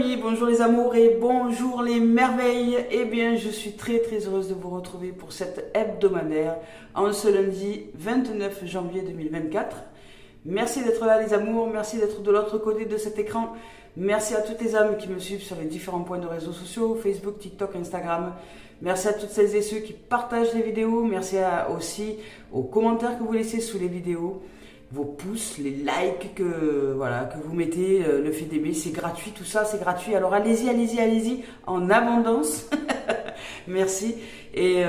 amis, bonjour les amours et bonjour les merveilles. Eh bien, je suis très heureuse de vous retrouver pour cette hebdomadaire en ce lundi 29 janvier 2024. Merci d'être là les amours, merci d'être de l'autre côté de cet écran. Merci à toutes les âmes qui me suivent sur les différents points de réseaux sociaux, Facebook, TikTok, Instagram. Merci à toutes celles et ceux qui partagent les vidéos. Merci aussi aux commentaires que vous laissez sous les vidéos. Vos pouces, les likes que vous mettez, le fait d'aimer, c'est gratuit, tout ça c'est gratuit. Alors allez-y, en abondance. Merci. Et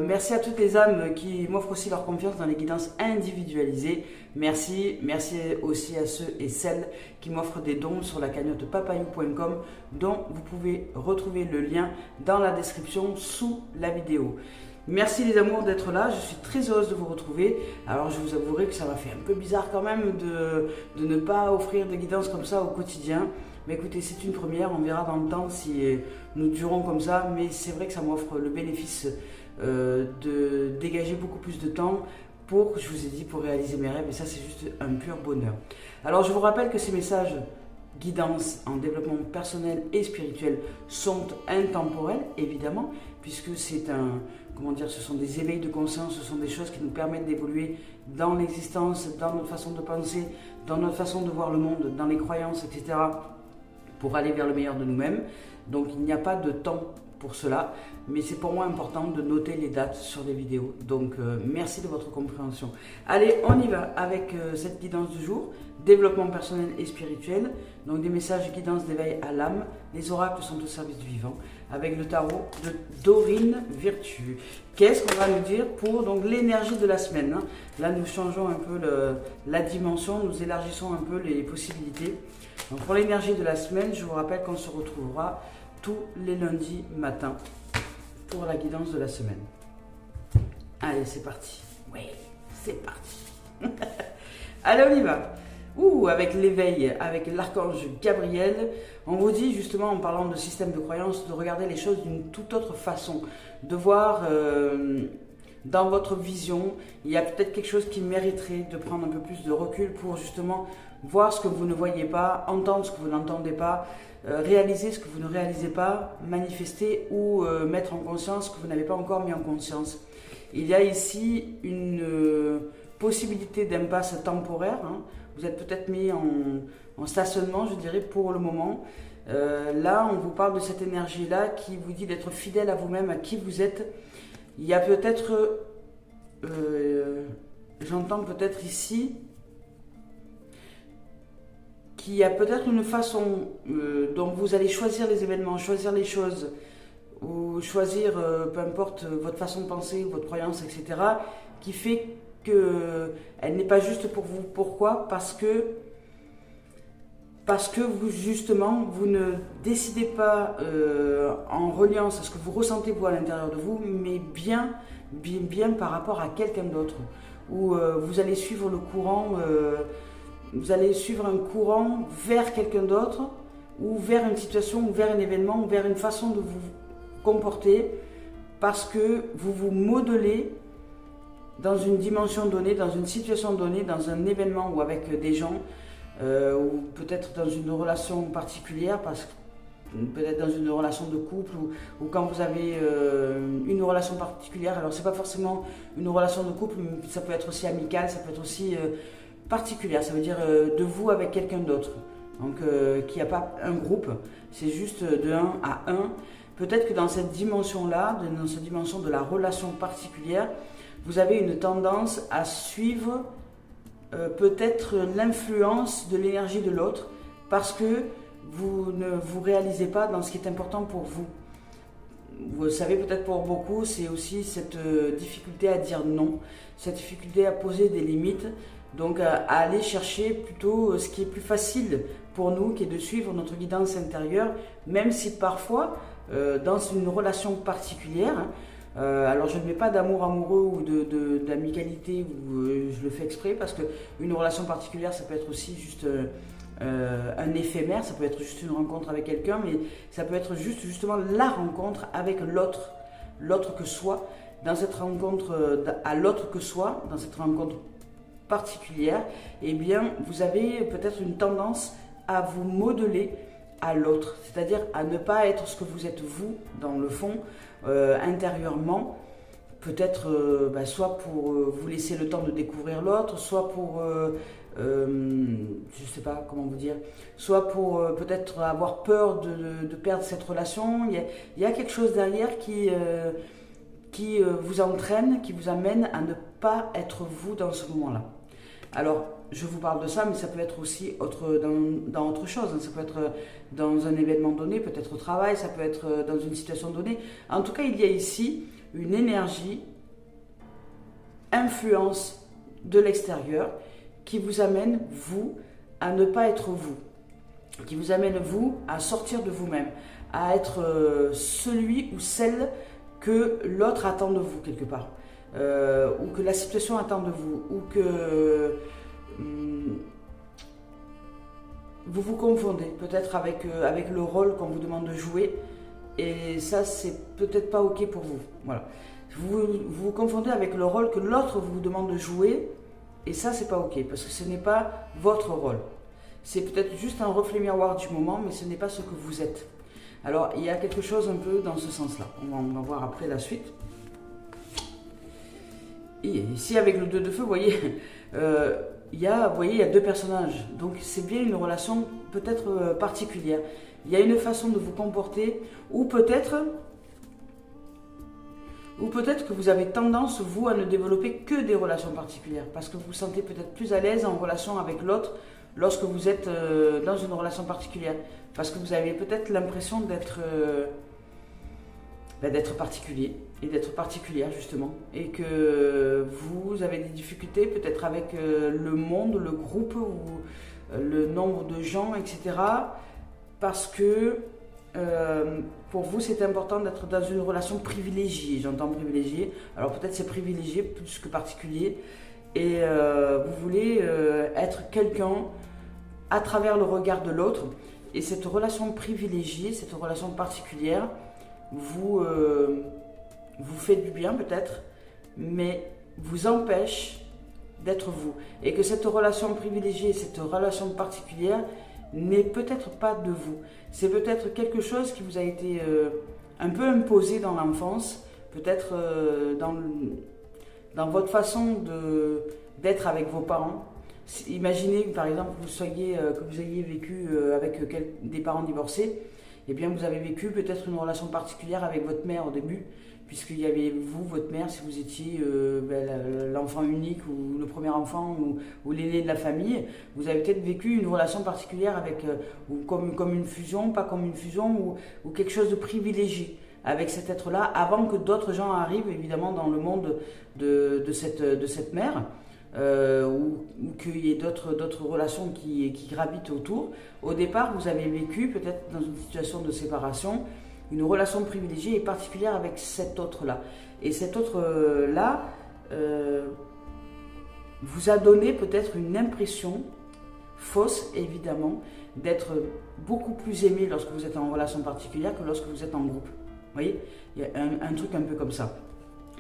merci à toutes les âmes qui m'offrent aussi leur confiance dans les guidances individualisées. Merci aussi à ceux et celles qui m'offrent des dons sur la cagnotte papayou.com dont vous pouvez retrouver le lien dans la description sous la vidéo. Merci les amours d'être là, je suis très heureuse de vous retrouver. Alors je vous avouerai que ça m'a fait un peu bizarre quand même de ne pas offrir de guidance comme ça au quotidien. Mais écoutez, c'est une première, on verra dans le temps si nous durons comme ça. Mais c'est vrai que ça m'offre le bénéfice de dégager beaucoup plus de temps pour, je vous ai dit, pour réaliser mes rêves. Et ça c'est juste un pur bonheur. Alors je vous rappelle que ces messages guidance en développement personnel et spirituel sont intemporels, évidemment, puisque c'est ce sont des éveils de conscience, ce sont des choses qui nous permettent d'évoluer dans l'existence, dans notre façon de penser, dans notre façon de voir le monde, dans les croyances, etc., pour aller vers le meilleur de nous-mêmes. Donc il n'y a pas de temps pour cela, mais c'est pour moi important de noter les dates sur les vidéos. Donc merci de votre compréhension. Allez, on y va avec cette guidance du jour, développement personnel et spirituel. Donc des messages guidance d'éveil à l'âme. Les oracles sont au service du vivant, avec le tarot de Dorine Virtue. Qu'est-ce qu'on va nous dire pour donc l'énergie de la semaine, hein? Là nous changeons un peu la dimension, nous élargissons un peu les possibilités. Donc pour l'énergie de la semaine, je vous rappelle qu'on se retrouvera tous les lundis matin pour la guidance de la semaine. Allez, c'est parti. Oui, c'est parti. Allez, on y va. Avec l'éveil, avec l'archange Gabriel, on vous dit justement en parlant de système de croyance, de regarder les choses d'une toute autre façon, de voir dans votre vision, il y a peut-être quelque chose qui mériterait de prendre un peu plus de recul pour justement voir ce que vous ne voyez pas, entendre ce que vous n'entendez pas, réaliser ce que vous ne réalisez pas, manifester ou mettre en conscience ce que vous n'avez pas encore mis en conscience. Il y a ici une possibilité d'impasse temporaire, hein. Vous êtes peut-être mis en stationnement, je dirais, pour le moment. Là, on vous parle de cette énergie-là qui vous dit d'être fidèle à vous-même, à qui vous êtes. Il y a peut-être, j'entends peut-être ici, qu'il y a peut-être une façon dont vous allez choisir les événements, choisir les choses, ou choisir, peu importe votre façon de penser, votre croyance, etc., qui fait qu'elle n'est pas juste pour vous. Pourquoi ? Parce que vous, justement, vous ne décidez pas en reliance à ce que vous ressentez vous à l'intérieur de vous, mais bien par rapport à quelqu'un d'autre. Ou vous allez suivre le courant, vous allez suivre un courant vers quelqu'un d'autre, ou vers une situation, ou vers un événement, ou vers une façon de vous comporter, parce que vous vous modelez dans une dimension donnée, dans une situation donnée, dans un événement ou avec des gens, ou peut-être dans une relation particulière, peut-être dans une relation de couple, ou quand vous avez une relation particulière. Alors c'est pas forcément une relation de couple, mais ça peut être aussi amical, ça peut être aussi particulière, ça veut dire de vous avec quelqu'un d'autre. Donc qu'il n'y a pas un groupe, c'est juste de 1 à 1. Peut-être que dans cette dimension-là, dans cette dimension de la relation particulière, vous avez une tendance à suivre peut-être l'influence de l'énergie de l'autre parce que vous ne vous réalisez pas dans ce qui est important pour vous. Vous savez, peut-être pour beaucoup, c'est aussi cette difficulté à dire non, cette difficulté à poser des limites, donc à aller chercher plutôt ce qui est plus facile pour nous, qui est de suivre notre guidance intérieure, même si parfois, dans une relation particulière, alors je ne mets pas d'amour amoureux ou d'amicalité, je le fais exprès parce qu'une relation particulière ça peut être aussi juste un éphémère, ça peut être juste une rencontre avec quelqu'un, mais ça peut être juste justement la rencontre avec l'autre que soi, dans cette rencontre à l'autre que soi, dans cette rencontre particulière, eh bien vous avez peut-être une tendance à vous modeler à l'autre, c'est-à-dire à ne pas être ce que vous êtes vous, dans le fond, intérieurement, peut-être soit pour vous laisser le temps de découvrir l'autre, soit pour, je ne sais pas comment vous dire, soit pour peut-être avoir peur de perdre cette relation. Il y a quelque chose derrière qui vous entraîne, qui vous amène à ne pas être vous dans ce moment-là. Alors, je vous parle de ça, mais ça peut être aussi dans autre chose. Ça peut être dans un événement donné, peut-être au travail, ça peut être dans une situation donnée. En tout cas, il y a ici une énergie, influence de l'extérieur qui vous amène, vous, à ne pas être vous. Qui vous amène, vous, à sortir de vous-même, à être celui ou celle que l'autre attend de vous, quelque part. Ou que la situation attend de vous, ou que vous vous confondez peut-être avec le rôle qu'on vous demande de jouer, et ça c'est peut-être pas ok pour vous. Voilà. Vous vous confondez avec le rôle que l'autre vous demande de jouer, et ça c'est pas ok, parce que ce n'est pas votre rôle. C'est peut-être juste un reflet miroir du moment, mais ce n'est pas ce que vous êtes. Alors il y a quelque chose un peu dans ce sens-là. On va voir après la suite. Et ici avec le 2 de feu, vous voyez, il y a deux personnages. Donc c'est bien une relation peut-être particulière. Il y a une façon de vous comporter, ou peut-être que vous avez tendance, vous, à ne développer que des relations particulières, parce que vous vous sentez peut-être plus à l'aise en relation avec l'autre lorsque vous êtes dans une relation particulière, parce que vous avez peut-être l'impression d'être particulier, et d'être particulière justement, et que vous avez des difficultés peut-être avec le monde, le groupe, ou le nombre de gens, etc. Parce que pour vous c'est important d'être dans une relation privilégiée, j'entends privilégiée, alors peut-être c'est privilégié plus que particulier, et vous voulez être quelqu'un à travers le regard de l'autre, et cette relation privilégiée, cette relation particulière, vous fait du bien peut-être, mais vous empêche d'être vous. Et que cette relation privilégiée, cette relation particulière n'est peut-être pas de vous. C'est peut-être quelque chose qui vous a été un peu imposé dans l'enfance, peut-être dans votre façon d'être avec vos parents. Imaginez par exemple que vous ayez vécu avec des parents divorcés. Eh bien, vous avez vécu peut-être une relation particulière avec votre mère au début, puisqu'il y avait vous, votre mère, si vous étiez l'enfant unique ou le premier enfant ou l'aîné de la famille, vous avez peut-être vécu une relation particulière avec, ou comme une fusion, pas comme une fusion, ou quelque chose de privilégié avec cet être-là, avant que d'autres gens arrivent évidemment dans le monde de cette mère. Ou qu'il y ait d'autres relations qui gravitent autour. Au départ, vous avez vécu peut-être dans une situation de séparation, une relation privilégiée et particulière avec cet autre-là. Et cet autre-là vous a donné peut-être une impression fausse, évidemment, d'être beaucoup plus aimé lorsque vous êtes en relation particulière que lorsque vous êtes en groupe. Vous voyez, il y a un truc un peu comme ça.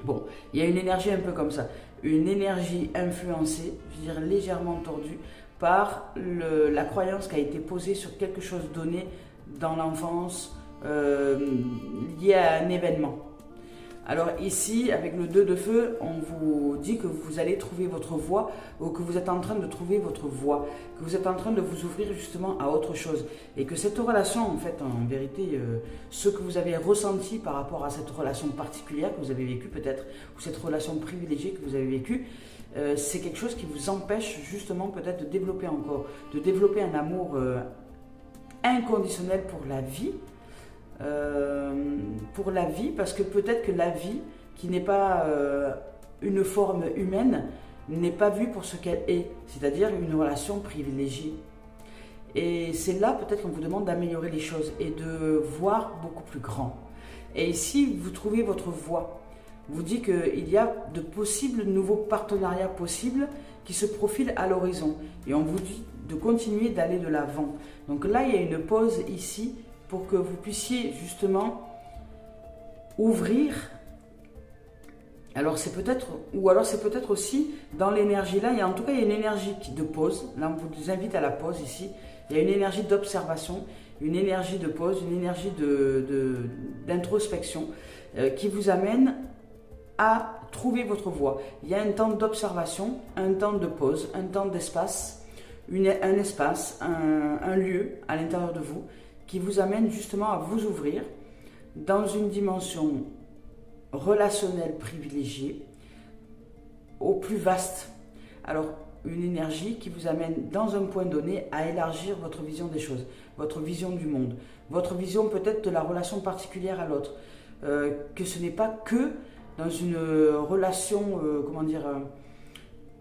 Bon, il y a une énergie un peu comme ça, une énergie influencée, je veux dire légèrement tordue, par la croyance qui a été posée sur quelque chose donné dans l'enfance, lié à un événement. Alors ici, avec le 2 de feu, on vous dit que vous allez trouver votre voie, ou que vous êtes en train de trouver votre voie, que vous êtes en train de vous ouvrir justement à autre chose. Et que cette relation, en fait, en vérité, ce que vous avez ressenti par rapport à cette relation particulière que vous avez vécue peut-être, ou cette relation privilégiée que vous avez vécue, c'est quelque chose qui vous empêche justement peut-être de développer encore, de développer un amour inconditionnel pour la vie, parce que peut-être que la vie, qui n'est pas une forme humaine, n'est pas vue pour ce qu'elle est, c'est-à-dire une relation privilégiée. Et c'est là peut-être qu'on vous demande d'améliorer les choses et de voir beaucoup plus grand. Et ici, vous trouvez votre voie. Vous dit qu'il y a de possibles nouveaux partenariats possibles qui se profilent à l'horizon. Et on vous dit de continuer d'aller de l'avant. Donc là, il y a une pause ici pour que vous puissiez justement ouvrir. Alors c'est peut-être aussi dans l'énergie là, en tout cas il y a une énergie de pause. Là on vous invite à la pause ici. Il y a une énergie d'observation une énergie de pause, une énergie d'introspection qui vous amène à trouver votre voie. Il y a un temps d'observation, un temps de pause, un temps d'espace, un espace, un lieu à l'intérieur de vous qui vous amène justement à vous ouvrir dans une dimension relationnelle privilégiée au plus vaste. Alors, une énergie qui vous amène dans un point donné à élargir votre vision des choses, votre vision du monde, votre vision peut-être de la relation particulière à l'autre, que ce n'est pas que dans une relation,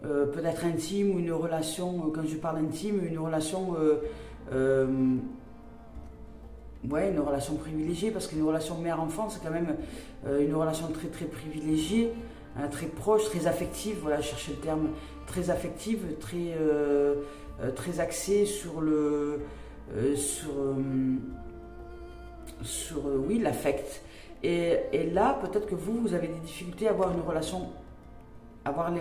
peut-être intime, ou une relation, quand je parle intime, une relation, une relation privilégiée, parce qu'une relation mère-enfant, c'est quand même une relation très très privilégiée, hein, très proche, très affective, voilà, je cherchais le terme, très affective, très axée sur l'affect. Et là, peut-être que vous avez des difficultés à avoir les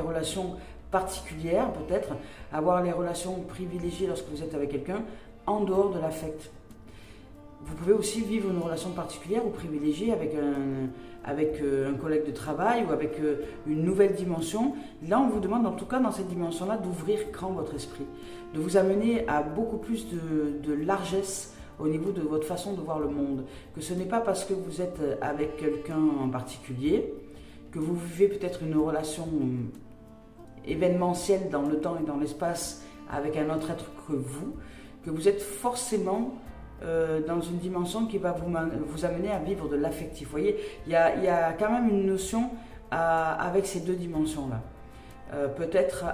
relations particulières, peut-être, avoir les relations privilégiées lorsque vous êtes avec quelqu'un, en dehors de l'affect. Vous pouvez aussi vivre une relation particulière ou privilégiée avec un collègue de travail ou avec une nouvelle dimension. Là, on vous demande, en tout cas dans cette dimension-là, d'ouvrir grand votre esprit, de vous amener à beaucoup plus de largesse au niveau de votre façon de voir le monde, que ce n'est pas parce que vous êtes avec quelqu'un en particulier, que vous vivez peut-être une relation événementielle dans le temps et dans l'espace avec un autre être que vous êtes forcément dans une dimension qui va vous amener à vivre de l'affectif. Vous voyez, il y a quand même une notion avec ces deux dimensions-là, peut-être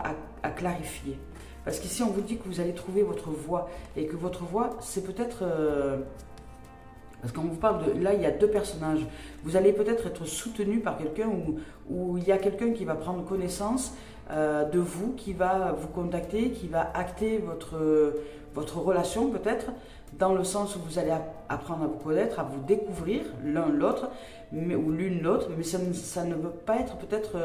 à clarifier. Parce qu'ici, on vous dit que vous allez trouver votre voie, et que votre voie, c'est peut-être... parce qu'on vous parle de... Là, il y a deux personnages. Vous allez peut-être être soutenu par quelqu'un, où il y a quelqu'un qui va prendre connaissance de vous, qui va vous contacter, qui va acter votre relation peut-être, dans le sens où vous allez apprendre à vous connaître, à vous découvrir l'un l'autre, ou l'une l'autre, mais ça ne veut pas être peut-être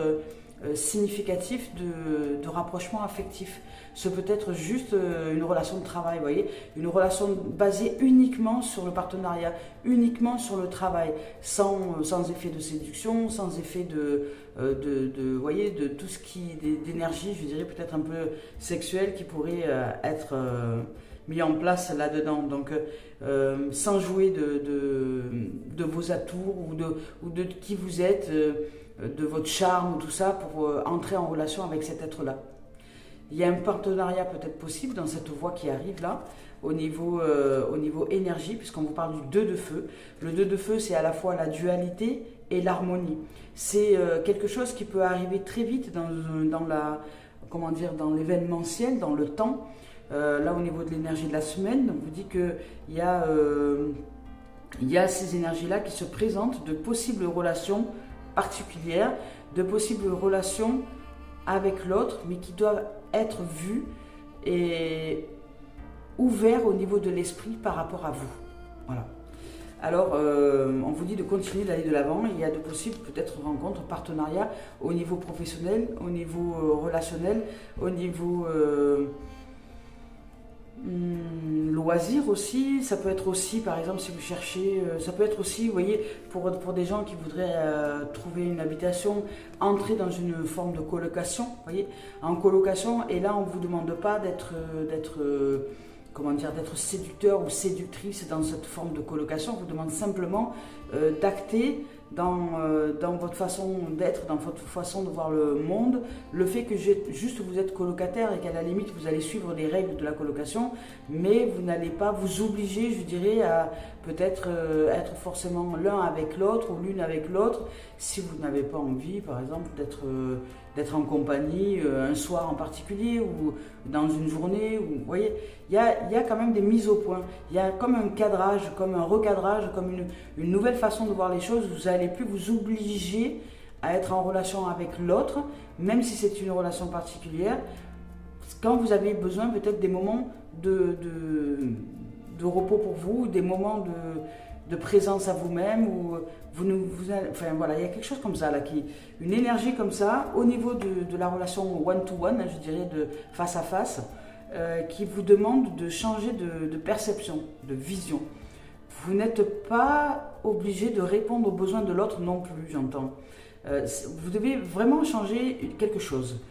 significatif de rapprochement affectif. Ce peut être juste une relation de travail, vous voyez, une relation basée uniquement sur le partenariat, uniquement sur le travail, sans effet de séduction, sans effet vous voyez, de tout ce d'énergie, je dirais peut-être un peu sexuelle, qui pourrait être mis en place là-dedans. Donc, sans jouer de vos atours ou de qui vous êtes, de votre charme, tout ça, pour entrer en relation avec cet être-là. Il y a un partenariat peut-être possible dans cette voie qui arrive là, au niveau énergie, puisqu'on vous parle du 2 de feu. Le 2 de feu, c'est à la fois la dualité et l'harmonie. C'est quelque chose qui peut arriver très vite dans l'événementiel, dans le temps. Là, au niveau de l'énergie de la semaine, on vous dit qu'il y a ces énergies-là qui se présentent, de possibles relations particulières, de possibles relations avec l'autre, mais qui doivent être vues et ouvertes au niveau de l'esprit par rapport à vous. Voilà. Alors, on vous dit de continuer d'aller de l'avant. Il y a de possibles peut-être rencontres, partenariats au niveau professionnel, au niveau relationnel, au niveau loisirs aussi. Ça peut être aussi, par exemple, si vous cherchez, ça peut être aussi, vous voyez, pour des gens qui voudraient trouver une habitation, entrer dans une forme de colocation, vous voyez, en colocation. Et là, on ne vous demande pas d'être séducteur ou séductrice dans cette forme de colocation. On vous demande simplement d'acter dans votre façon d'être, dans votre façon de voir le monde, le fait que juste vous êtes colocataire et qu'à la limite vous allez suivre les règles de la colocation, mais vous n'allez pas vous obliger, je dirais, à peut-être être forcément l'un avec l'autre ou l'une avec l'autre, si vous n'avez pas envie, par exemple, d'être en compagnie un soir en particulier ou dans une journée. Vous voyez, il y a quand même des mises au point. Il y a comme un cadrage, comme un recadrage, comme une nouvelle façon de voir les choses. Vous n'allez plus vous obliger à être en relation avec l'autre, même si c'est une relation particulière, quand vous avez besoin peut-être des moments de repos pour vous, des moments de présence à vous-même, ou enfin voilà, il y a quelque chose comme ça là, une énergie comme ça au niveau de la relation one-to-one, je dirais, de face à face, qui vous demande de changer de perception, de vision. Vous n'êtes pas obligé de répondre aux besoins de l'autre non plus, j'entends. Vous devez vraiment changer quelque chose.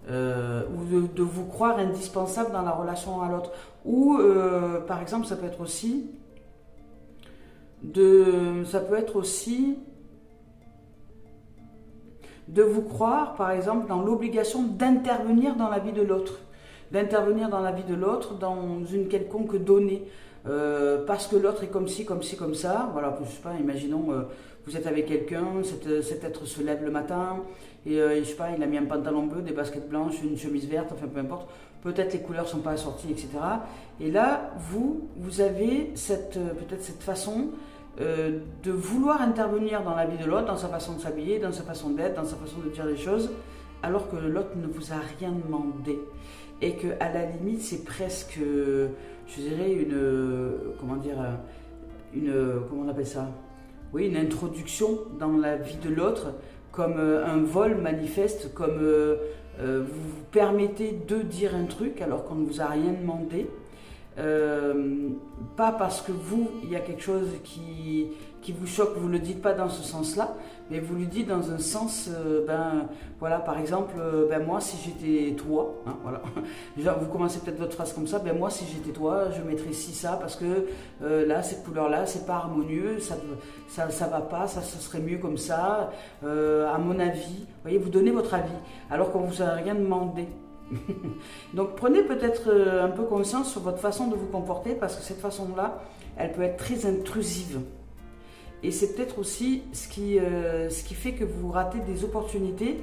Ou de vous croire indispensable dans la relation à l'autre. Ou, par exemple, ça peut être aussi de vous croire, par exemple, dans l'obligation d'intervenir dans la vie de l'autre. D'intervenir dans la vie de l'autre dans une quelconque donnée. Parce que l'autre est comme ci, comme ci, comme ça. Voilà, je sais pas, imaginons, vous êtes avec quelqu'un, cet être se lève le matin, et je sais pas, il a mis un pantalon bleu, des baskets blanches, une chemise verte, enfin peu importe. Peut-être les couleurs ne sont pas assorties, etc. Et là, vous avez peut-être cette façon de vouloir intervenir dans la vie de l'autre, dans sa façon de s'habiller, dans sa façon d'être, dans sa façon de dire les choses, alors que l'autre ne vous a rien demandé. Et que à la limite, c'est presque, je dirais, comment on appelle ça? Oui, une introduction dans la vie de l'autre, comme un vol manifeste, comme vous vous permettez de dire un truc alors qu'on ne vous a rien demandé. Pas parce que il y a quelque chose qui vous choque, vous ne le dites pas dans ce sens-là, mais vous le dites dans un sens, voilà, par exemple, moi si j'étais toi, hein, voilà, genre, vous commencez peut-être votre phrase comme ça, moi si j'étais toi, je mettrais ci, ça, parce que là, cette couleur-là, c'est pas harmonieux, ça va pas, ça serait mieux comme ça, à mon avis, vous voyez, vous donnez votre avis, alors qu'on vous a rien demandé. Donc prenez peut-être un peu conscience sur votre façon de vous comporter, parce que cette façon-là, elle peut être très intrusive. Et c'est peut-être aussi ce qui fait que vous ratez des opportunités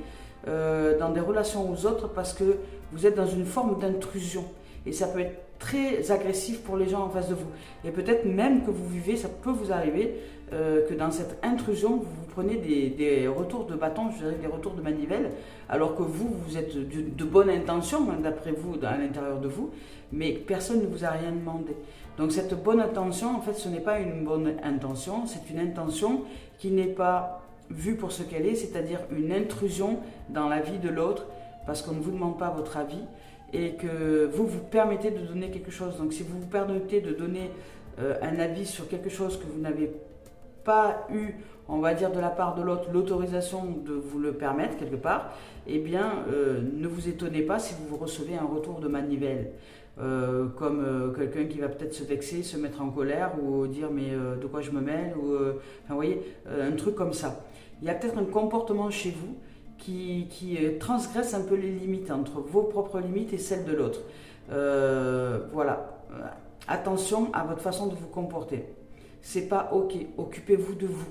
dans des relations aux autres, parce que vous êtes dans une forme d'intrusion. Et ça peut être très agressif pour les gens en face de vous. Et peut-être même que vous vivez, ça peut vous arriver, que dans cette intrusion, vous prenez des retours de bâton, je dirais des retours de manivelle, alors que vous êtes de bonne intention, d'après vous, à l'intérieur de vous, mais personne ne vous a rien demandé. Donc cette bonne intention, en fait, ce n'est pas une bonne intention, c'est une intention qui n'est pas vue pour ce qu'elle est, c'est-à-dire une intrusion dans la vie de l'autre, parce qu'on ne vous demande pas votre avis, et que vous permettez de donner quelque chose. Donc si vous vous permettez de donner un avis sur quelque chose que vous n'avez pas eu, on va dire, de la part de l'autre, l'autorisation de vous le permettre quelque part, eh bien ne vous étonnez pas si vous recevez un retour de manivelle, comme quelqu'un qui va peut-être se vexer, se mettre en colère, ou dire mais de quoi je me mêle, ou enfin, vous voyez, un truc comme ça. Il y a peut-être un comportement chez vous qui transgresse un peu les limites entre vos propres limites et celles de l'autre. Voilà. Attention à votre façon de vous comporter. C'est pas ok. Occupez-vous de vous.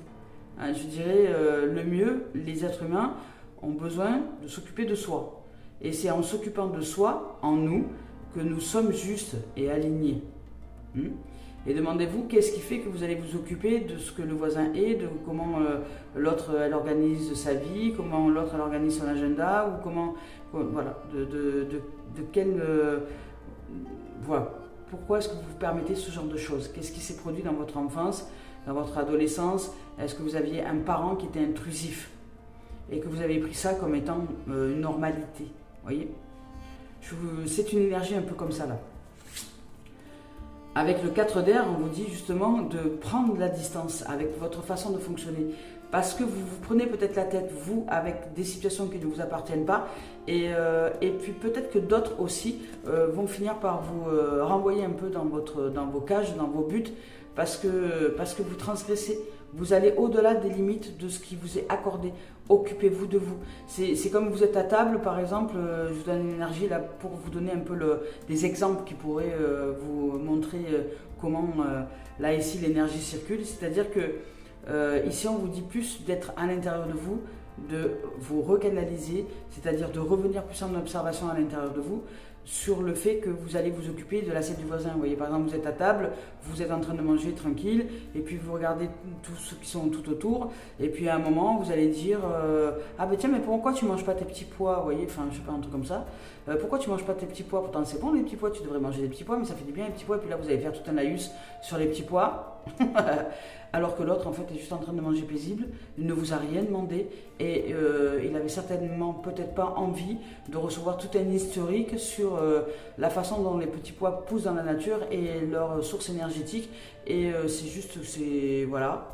Hein, je dirais le mieux, les êtres humains ont besoin de s'occuper de soi. Et c'est en s'occupant de soi, en nous, que nous sommes justes et alignés. Et demandez-vous qu'est-ce qui fait que vous allez vous occuper de ce que le voisin est, de comment l'autre elle organise sa vie, comment l'autre elle organise son agenda, ou comment, voilà, de quel, voilà. Pourquoi est-ce que vous vous permettez ce genre de choses? Qu'est-ce qui s'est produit dans votre enfance, dans votre adolescence? Est-ce que vous aviez un parent qui était intrusif et que vous avez pris ça comme étant une normalité? Voyez, c'est une énergie un peu comme ça là. Avec le 4 d'air, on vous dit justement de prendre la distance avec votre façon de fonctionner. Parce que vous vous prenez peut-être la tête, vous, avec des situations qui ne vous appartiennent pas. Et puis peut-être que d'autres aussi vont finir par vous renvoyer un peu dans vos cages, dans vos buts, parce que vous transgressez. Vous allez au-delà des limites de ce qui vous est accordé. Occupez-vous de vous. C'est comme vous êtes à table, par exemple, je vous donne une énergie là pour vous donner un peu des exemples qui pourraient vous montrer comment, là ici, l'énergie circule. C'est-à-dire que ici, on vous dit plus d'être à l'intérieur de vous, de vous recanaliser, c'est-à-dire de revenir plus en observation à l'intérieur de vous, sur le fait que vous allez vous occuper de l'assiette du voisin. Vous voyez, par exemple, vous êtes à table, vous êtes en train de manger tranquille, et puis vous regardez tous ceux qui sont tout autour, et puis à un moment, vous allez dire ah ben tiens, mais pourquoi tu manges pas tes petits pois? Vous voyez, enfin, je sais pas, un truc comme ça. Pourquoi tu manges pas tes petits pois? Pourtant, c'est bon les petits pois, tu devrais manger des petits pois, mais ça fait du bien les petits pois. Et puis là, vous allez faire tout un laïus sur les petits pois. Alors que l'autre, en fait, est juste en train de manger paisible, il ne vous a rien demandé et il avait certainement peut-être pas envie de recevoir tout un historique sur la façon dont les petits pois poussent dans la nature et leur source énergétique. Et c'est juste, c'est... voilà.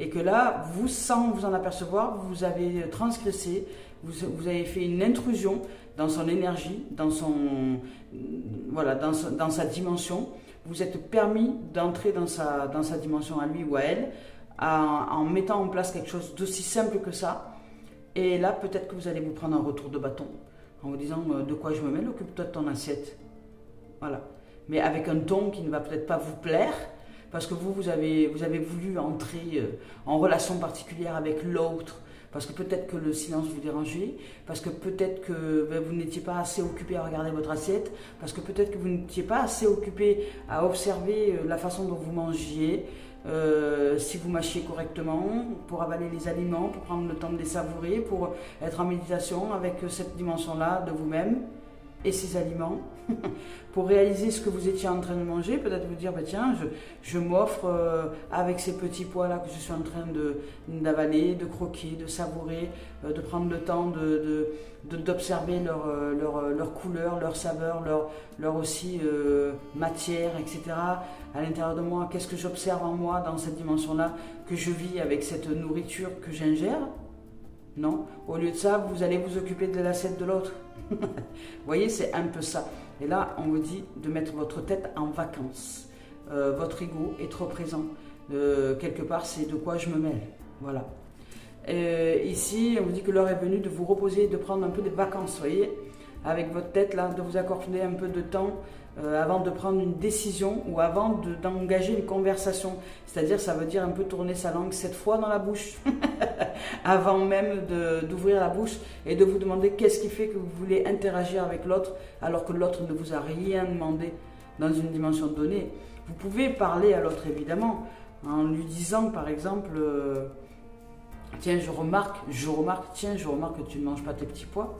Et que là, vous, sans vous en apercevoir, vous avez transgressé, vous avez fait une intrusion dans son énergie, dans sa dimension. Vous êtes permis d'entrer dans sa dimension à lui ou à elle, en mettant en place quelque chose d'aussi simple que ça. Et là, peut-être que vous allez vous prendre un retour de bâton, en vous disant de quoi je me mêle, occupe-toi de ton assiette. Voilà. Mais avec un ton qui ne va peut-être pas vous plaire, parce que vous avez voulu entrer en relation particulière avec l'autre, parce que peut-être que le silence vous dérangeait, parce que peut-être que vous n'étiez pas assez occupé à regarder votre assiette, parce que peut-être que vous n'étiez pas assez occupé à observer la façon dont vous mangiez, si vous mâchiez correctement, pour avaler les aliments, pour prendre le temps de les savourer, pour être en méditation avec cette dimension-là de vous-même et ces aliments, pour réaliser ce que vous étiez en train de manger, peut-être vous dire, tiens, je m'offre avec ces petits pois-là que je suis en train d'avaler, de croquer, de savourer, de prendre le temps d'observer leur couleur, leur saveur, leur aussi matière, etc. À l'intérieur de moi, qu'est-ce que j'observe en moi dans cette dimension-là que je vis avec cette nourriture que j'ingère? Non, au lieu de ça, vous allez vous occuper de l'assiette de l'autre. Vous voyez, c'est un peu ça. Et là, on vous dit de mettre votre tête en vacances. Votre ego est trop présent. Quelque part, c'est de quoi je me mêle. Voilà. Ici, on vous dit que l'heure est venue de vous reposer, de prendre un peu de vacances, vous voyez, avec votre tête, là, de vous accorder un peu de temps avant de prendre une décision ou avant d'engager une conversation. C'est-à-dire, ça veut dire un peu tourner sa langue 7 fois dans la bouche, avant même d'ouvrir la bouche et de vous demander qu'est-ce qui fait que vous voulez interagir avec l'autre alors que l'autre ne vous a rien demandé dans une dimension donnée. Vous pouvez parler à l'autre, évidemment, en lui disant, par exemple, tiens, je remarque que tu ne manges pas tes petits pois.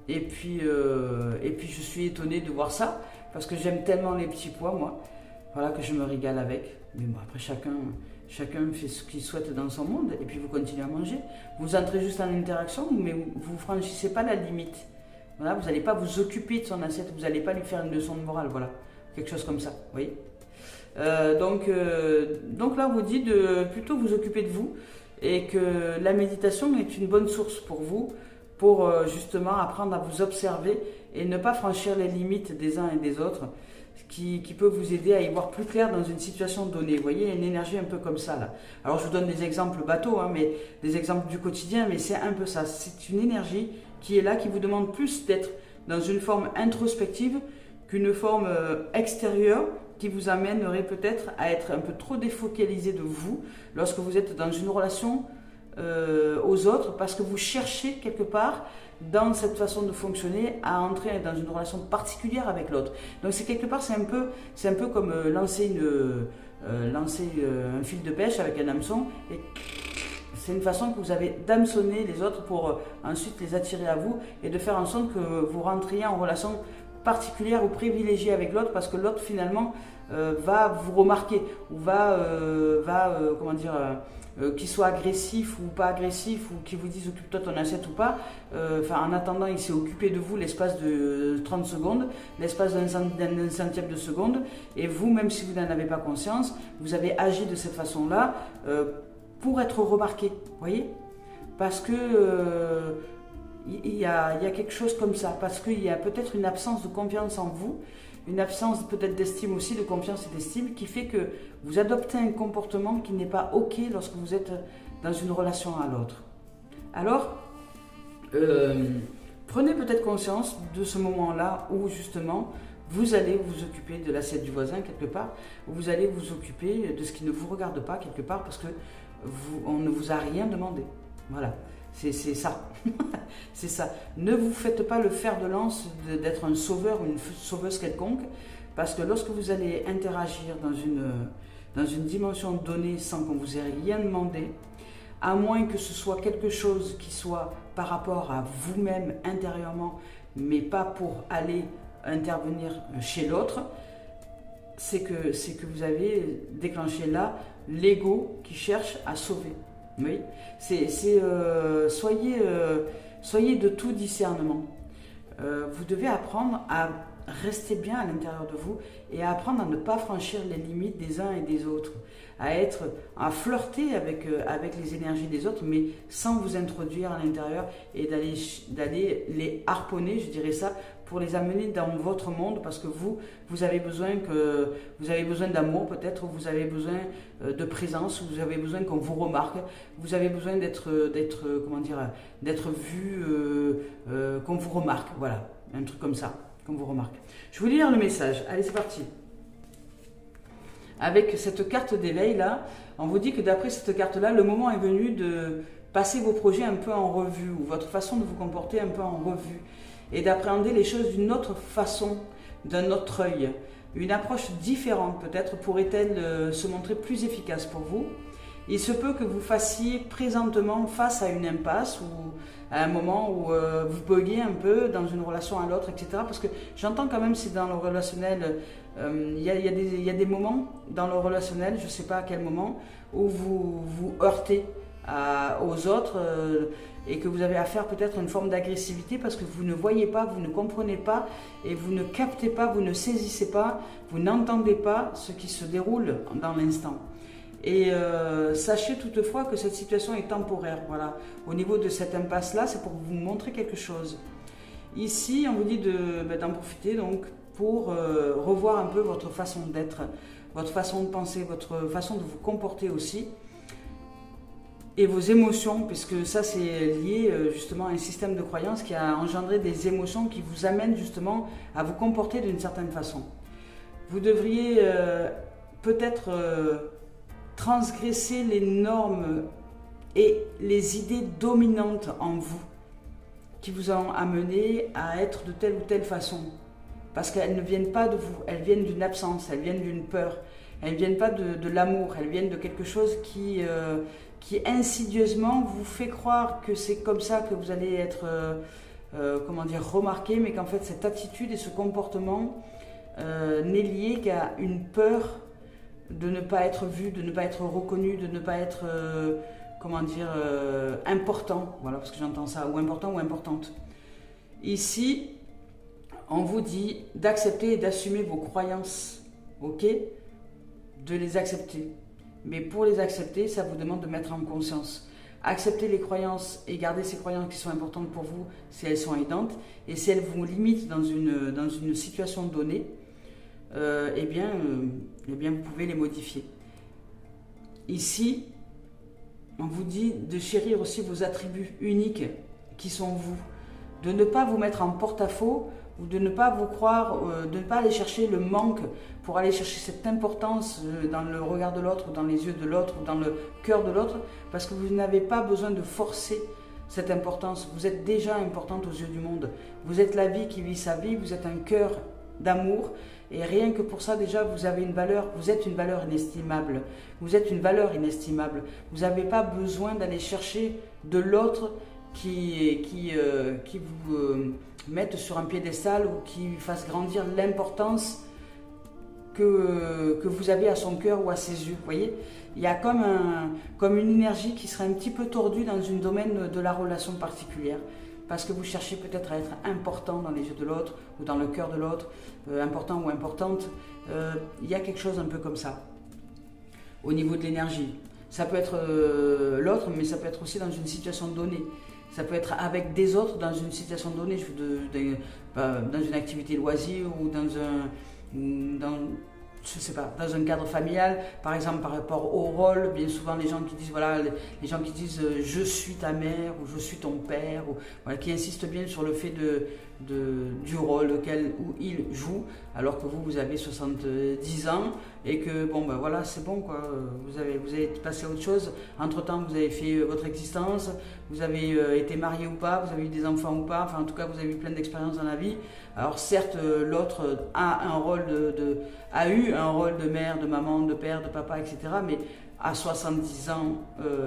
Et puis je suis étonnée de voir ça, parce que j'aime tellement les petits pois, moi, voilà, que je me régale avec. Mais bon, après, chacun fait ce qu'il souhaite dans son monde, et puis vous continuez à manger. Vous entrez juste en interaction, mais vous ne franchissez pas la limite. Voilà, vous n'allez pas vous occuper de son assiette, vous n'allez pas lui faire une leçon de morale, voilà. Quelque chose comme ça, vous voyez. Donc là, on vous dit de plutôt vous occuper de vous, et que la méditation est une bonne source pour vous, pour justement apprendre à vous observer et ne pas franchir les limites des uns et des autres, qui peut vous aider à y voir plus clair dans une situation donnée. Vous voyez, il y a une énergie un peu comme ça là. Alors je vous donne des exemples bateaux, mais des exemples du quotidien, mais c'est un peu ça. C'est une énergie qui est là, qui vous demande plus d'être dans une forme introspective qu'une forme extérieure, qui vous amènerait peut-être à être un peu trop défocalisé de vous lorsque vous êtes dans une relation aux autres, parce que vous cherchez quelque part dans cette façon de fonctionner à entrer dans une relation particulière avec l'autre. Donc c'est quelque part, c'est un peu comme lancer un fil de pêche avec un hameçon, et c'est une façon que vous avez d'hameçonner les autres pour ensuite les attirer à vous et de faire en sorte que vous rentriez en relation particulière ou privilégiée avec l'autre, parce que l'autre finalement va vous remarquer ou qu'il soit agressif ou pas agressif, ou qu'il vous dise occupe-toi de ton assiette ou pas, en attendant il s'est occupé de vous l'espace de 30 secondes, l'espace d'un centième de seconde, et vous, même si vous n'en avez pas conscience, vous avez agi de cette façon-là pour être remarqué, voyez, parce que il y a quelque chose comme ça, parce qu'il y a peut-être une absence de confiance en vous, une absence peut-être d'estime aussi, de confiance et d'estime, qui fait que vous adoptez un comportement qui n'est pas OK lorsque vous êtes dans une relation à l'autre. Alors, prenez peut-être conscience de ce moment-là où justement vous allez vous occuper de l'assiette du voisin quelque part, où vous allez vous occuper de ce qui ne vous regarde pas quelque part, parce que on ne vous a rien demandé. Voilà. C'est ça, c'est ça. Ne vous faites pas le fer de lance d'être un sauveur ou une sauveuse quelconque, parce que lorsque vous allez interagir dans une dimension donnée sans qu'on vous ait rien demandé, à moins que ce soit quelque chose qui soit par rapport à vous-même intérieurement, mais pas pour aller intervenir chez l'autre, c'est que vous avez déclenché là l'ego qui cherche à sauver. Oui, soyez de tout discernement. Vous devez apprendre à rester bien à l'intérieur de vous et à apprendre à ne pas franchir les limites des uns et des autres, à flirter avec les énergies des autres, mais sans vous introduire à l'intérieur et d'aller les harponner, je dirais ça, pour les amener dans votre monde, parce que vous avez besoin d'amour peut-être, ou vous avez besoin de présence, ou vous avez besoin qu'on vous remarque, vous avez besoin d'être vu, qu'on vous remarque, voilà, un truc comme ça, qu'on vous remarque. Je vais lire le message, allez c'est parti. Avec cette carte d'éveil là, on vous dit que d'après cette carte là, le moment est venu de passer vos projets un peu en revue, ou votre façon de vous comporter un peu en revue, et d'appréhender les choses d'une autre façon, d'un autre œil. Une approche différente peut-être pourrait-elle se montrer plus efficace pour vous. Il se peut que vous fassiez présentement face à une impasse ou à un moment où vous buguez un peu dans une relation à l'autre, etc. Parce que j'entends quand même, c'est dans le relationnel, il y a des moments dans le relationnel, je ne sais pas à quel moment, où vous vous heurtez aux autres et que vous avez affaire peut-être à une forme d'agressivité parce que vous ne voyez pas, vous ne comprenez pas et vous ne captez pas, vous ne saisissez pas, vous n'entendez pas ce qui se déroule dans l'instant. Et sachez toutefois que cette situation est temporaire. Voilà. Au niveau de cette impasse-là, c'est pour vous montrer quelque chose. Ici, on vous dit d'en profiter donc pour revoir un peu votre façon d'être, votre façon de penser, votre façon de vous comporter aussi. Et vos émotions, puisque ça c'est lié justement à un système de croyance qui a engendré des émotions qui vous amènent justement à vous comporter d'une certaine façon. Vous devriez peut-être transgresser les normes et les idées dominantes en vous qui vous ont amené à être de telle ou telle façon. Parce qu'elles ne viennent pas de vous, elles viennent d'une absence, elles viennent d'une peur, elles ne viennent pas de l'amour, elles viennent de quelque chose qui insidieusement vous fait croire que c'est comme ça que vous allez être remarqué, mais qu'en fait cette attitude et ce comportement n'est lié qu'à une peur de ne pas être vu, de ne pas être reconnu, de ne pas être important, voilà, parce que j'entends ça, ou important ou importante. Ici, on vous dit d'accepter et d'assumer vos croyances, ok? De les accepter. Mais pour les accepter, ça vous demande de mettre en conscience. Accepter les croyances et garder ces croyances qui sont importantes pour vous si elles sont aidantes. Et si elles vous limitent dans une situation donnée, eh bien, vous pouvez les modifier. Ici, on vous dit de chérir aussi vos attributs uniques qui sont vous. De ne pas vous mettre en porte-à-faux ou de ne pas vous croire, de ne pas aller chercher le manque pour aller chercher cette importance dans le regard de l'autre, dans les yeux de l'autre, dans le cœur de l'autre, parce que vous n'avez pas besoin de forcer cette importance. Vous êtes déjà importante aux yeux du monde. Vous êtes la vie qui vit sa vie, vous êtes un cœur d'amour, et rien que pour ça déjà vous avez une valeur, vous êtes une valeur inestimable. Vous êtes une valeur inestimable. Vous n'avez pas besoin d'aller chercher de l'autre qui vous mette sur un piédestal ou qui fasse grandir l'importance que vous avez à son cœur ou à ses yeux. Vous voyez, il y a comme une énergie qui serait un petit peu tordue dans un domaine de la relation particulière, parce que vous cherchez peut-être à être important dans les yeux de l'autre ou dans le cœur de l'autre, important ou importante. Il y a quelque chose un peu comme ça au niveau de l'énergie. Ça peut être l'autre, mais ça peut être aussi dans une situation donnée. Ça peut être avec des autres dans une situation donnée, dans une activité loisir ou je sais pas, dans un cadre familial, par exemple par rapport au rôle. Bien souvent les gens qui disent je suis ta mère ou je suis ton père, ou voilà, qui insistent bien sur le fait du rôle où il joue, alors que vous avez 70 ans et que voilà, c'est bon quoi, vous avez passé à autre chose. Entre temps vous avez fait votre existence, vous avez été marié ou pas, vous avez eu des enfants ou pas, enfin en tout cas vous avez eu plein d'expériences dans la vie. Alors certes l'autre a eu un rôle de mère, de maman, de père, de papa, etc. Mais à 70 ans,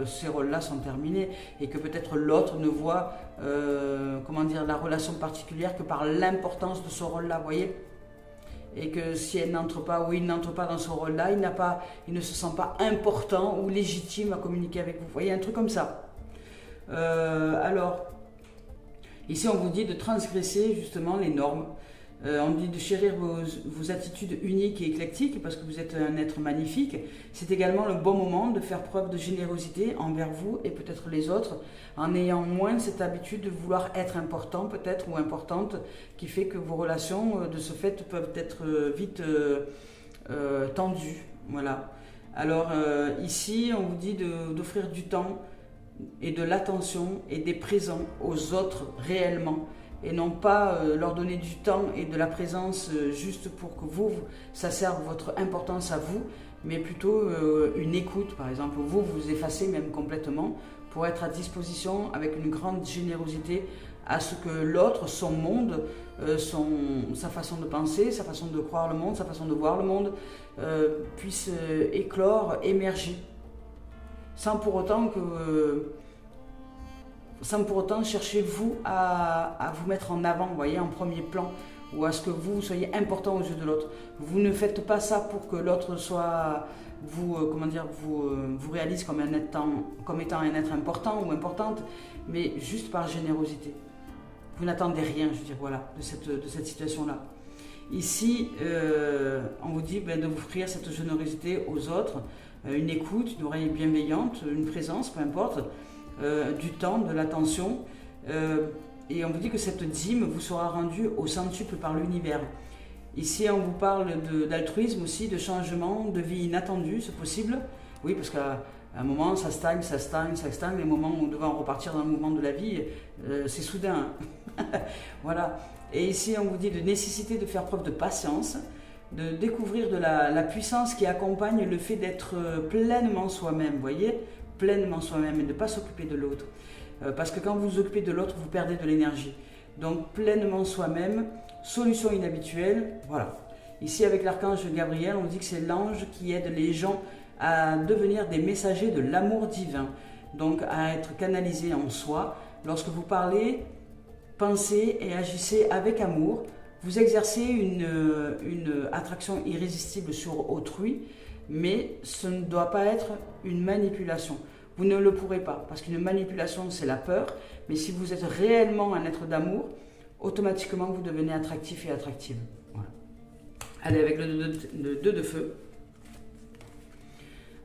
ces rôles-là sont terminés et que peut-être l'autre ne voit la relation particulière que par l'importance de ce rôle-là, vous voyez. et que si elle n'entre pas ou il n'entre pas dans ce rôle-là, il ne se sent pas important ou légitime à communiquer avec vous. Vous voyez, un truc comme ça. Alors, ici on vous dit de transgresser justement les normes. On dit de chérir vos attitudes uniques et éclectiques parce que vous êtes un être magnifique. C'est également le bon moment de faire preuve de générosité envers vous et peut-être les autres, en ayant moins cette habitude de vouloir être important peut-être ou importante, qui fait que vos relations de ce fait peuvent être vite tendues. Voilà. Alors ici on vous dit d'offrir du temps et de l'attention et des présents aux autres réellement, et non pas leur donner du temps et de la présence juste pour que ça serve votre importance à vous, mais plutôt une écoute. Par exemple, vous effacez même complètement pour être à disposition avec une grande générosité à ce que l'autre, son monde, sa façon de penser, sa façon de croire le monde, sa façon de voir le monde, puisse éclore, émerger, sans pour autant chercher vous à vous mettre en avant, vous voyez, en premier plan, ou à ce que vous soyez important aux yeux de l'autre. Vous ne faites pas ça pour que l'autre vous réalise comme étant un être important ou importante, mais juste par générosité. Vous n'attendez rien, je veux dire, voilà, de cette situation-là. Ici, on vous dit de vous offrir cette générosité aux autres, une écoute, une oreille bienveillante, une présence, peu importe, du temps, de l'attention, et on vous dit que cette dîme vous sera rendue au centuple par l'univers. Ici on vous parle d'altruisme aussi, de changement, de vie inattendue, c'est possible, oui, parce qu'à un moment ça stagne, les moments où on doit repartir dans le mouvement de la vie, c'est soudain. Voilà. Et ici on vous dit de nécessité de faire preuve de patience, de découvrir de la puissance qui accompagne le fait d'être pleinement soi-même, vous voyez, pleinement soi-même, et de ne pas s'occuper de l'autre. Parce que quand vous vous occupez de l'autre, vous perdez de l'énergie. Donc pleinement soi-même, solution inhabituelle, voilà. Ici avec l'archange Gabriel, on dit que c'est l'ange qui aide les gens à devenir des messagers de l'amour divin. Donc à être canalisés en soi. Lorsque vous parlez, pensez et agissez avec amour, vous exercez une attraction irrésistible sur autrui, mais ce ne doit pas être une manipulation. Vous ne le pourrez pas, parce qu'une manipulation, c'est la peur, mais si vous êtes réellement un être d'amour, automatiquement, vous devenez attractif et attractive. Voilà. Allez, avec le 2 de feu.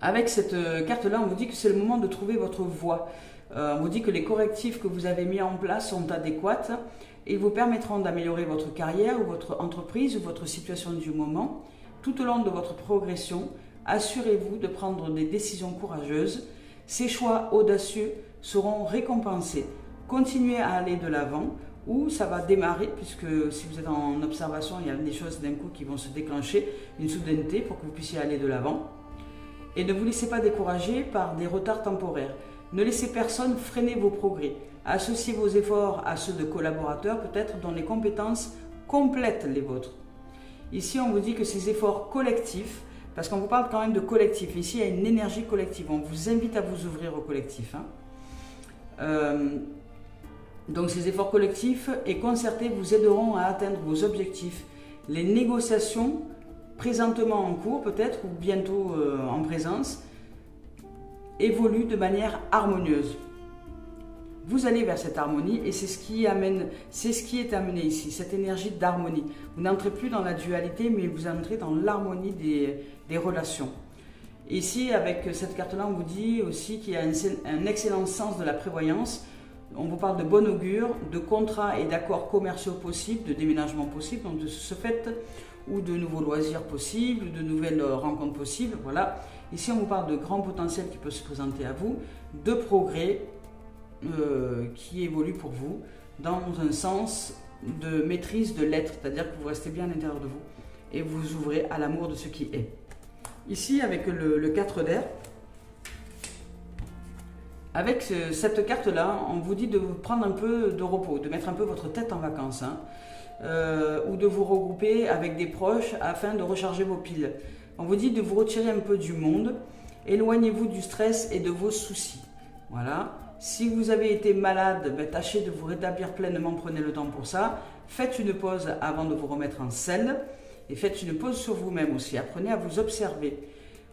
Avec cette carte-là, on vous dit que c'est le moment de trouver votre voie. On vous dit que les correctifs que vous avez mis en place sont adéquats et vous permettront d'améliorer votre carrière ou votre entreprise ou votre situation du moment. Tout au long de votre progression, assurez-vous de prendre des décisions courageuses. Ces choix audacieux seront récompensés. Continuez à aller de l'avant ou ça va démarrer, puisque si vous êtes en observation, il y a des choses d'un coup qui vont se déclencher, une soudaineté pour que vous puissiez aller de l'avant. Et ne vous laissez pas décourager par des retards temporaires. Ne laissez personne freiner vos progrès. Associez vos efforts à ceux de collaborateurs peut-être dont les compétences complètent les vôtres. Ici, on vous dit que ces efforts collectifs, parce qu'on vous parle quand même de collectif, ici il y a une énergie collective, on vous invite à vous ouvrir au collectif. Donc ces efforts collectifs et concertés vous aideront à atteindre vos objectifs. Les négociations présentement en cours peut-être ou bientôt en présence évoluent de manière harmonieuse. Vous allez vers cette harmonie et c'est ce qui est amené ici, cette énergie d'harmonie. Vous n'entrez plus dans la dualité, mais vous entrez dans l'harmonie des relations. Ici, avec cette carte-là, on vous dit aussi qu'il y a un excellent sens de la prévoyance. On vous parle de bon augure, de contrats et d'accords commerciaux possibles, de déménagements possibles, donc de ce fait, ou de nouveaux loisirs possibles, de nouvelles rencontres possibles. Voilà. Ici, on vous parle de grands potentiels qui peuvent se présenter à vous, de progrès qui évolue pour vous dans un sens de maîtrise de l'être, c'est-à-dire que vous restez bien à l'intérieur de vous et vous ouvrez à l'amour de ce qui est. Ici, avec le 4 d'air, avec cette carte-là, on vous dit de prendre un peu de repos, de mettre un peu votre tête en vacances, ou de vous regrouper avec des proches afin de recharger vos piles. On vous dit de vous retirer un peu du monde, éloignez-vous du stress et de vos soucis. Voilà. Si vous avez été malade, tâchez de vous rétablir pleinement, prenez le temps pour ça. Faites une pause avant de vous remettre en selle. et faites une pause sur vous-même aussi. Apprenez à vous observer.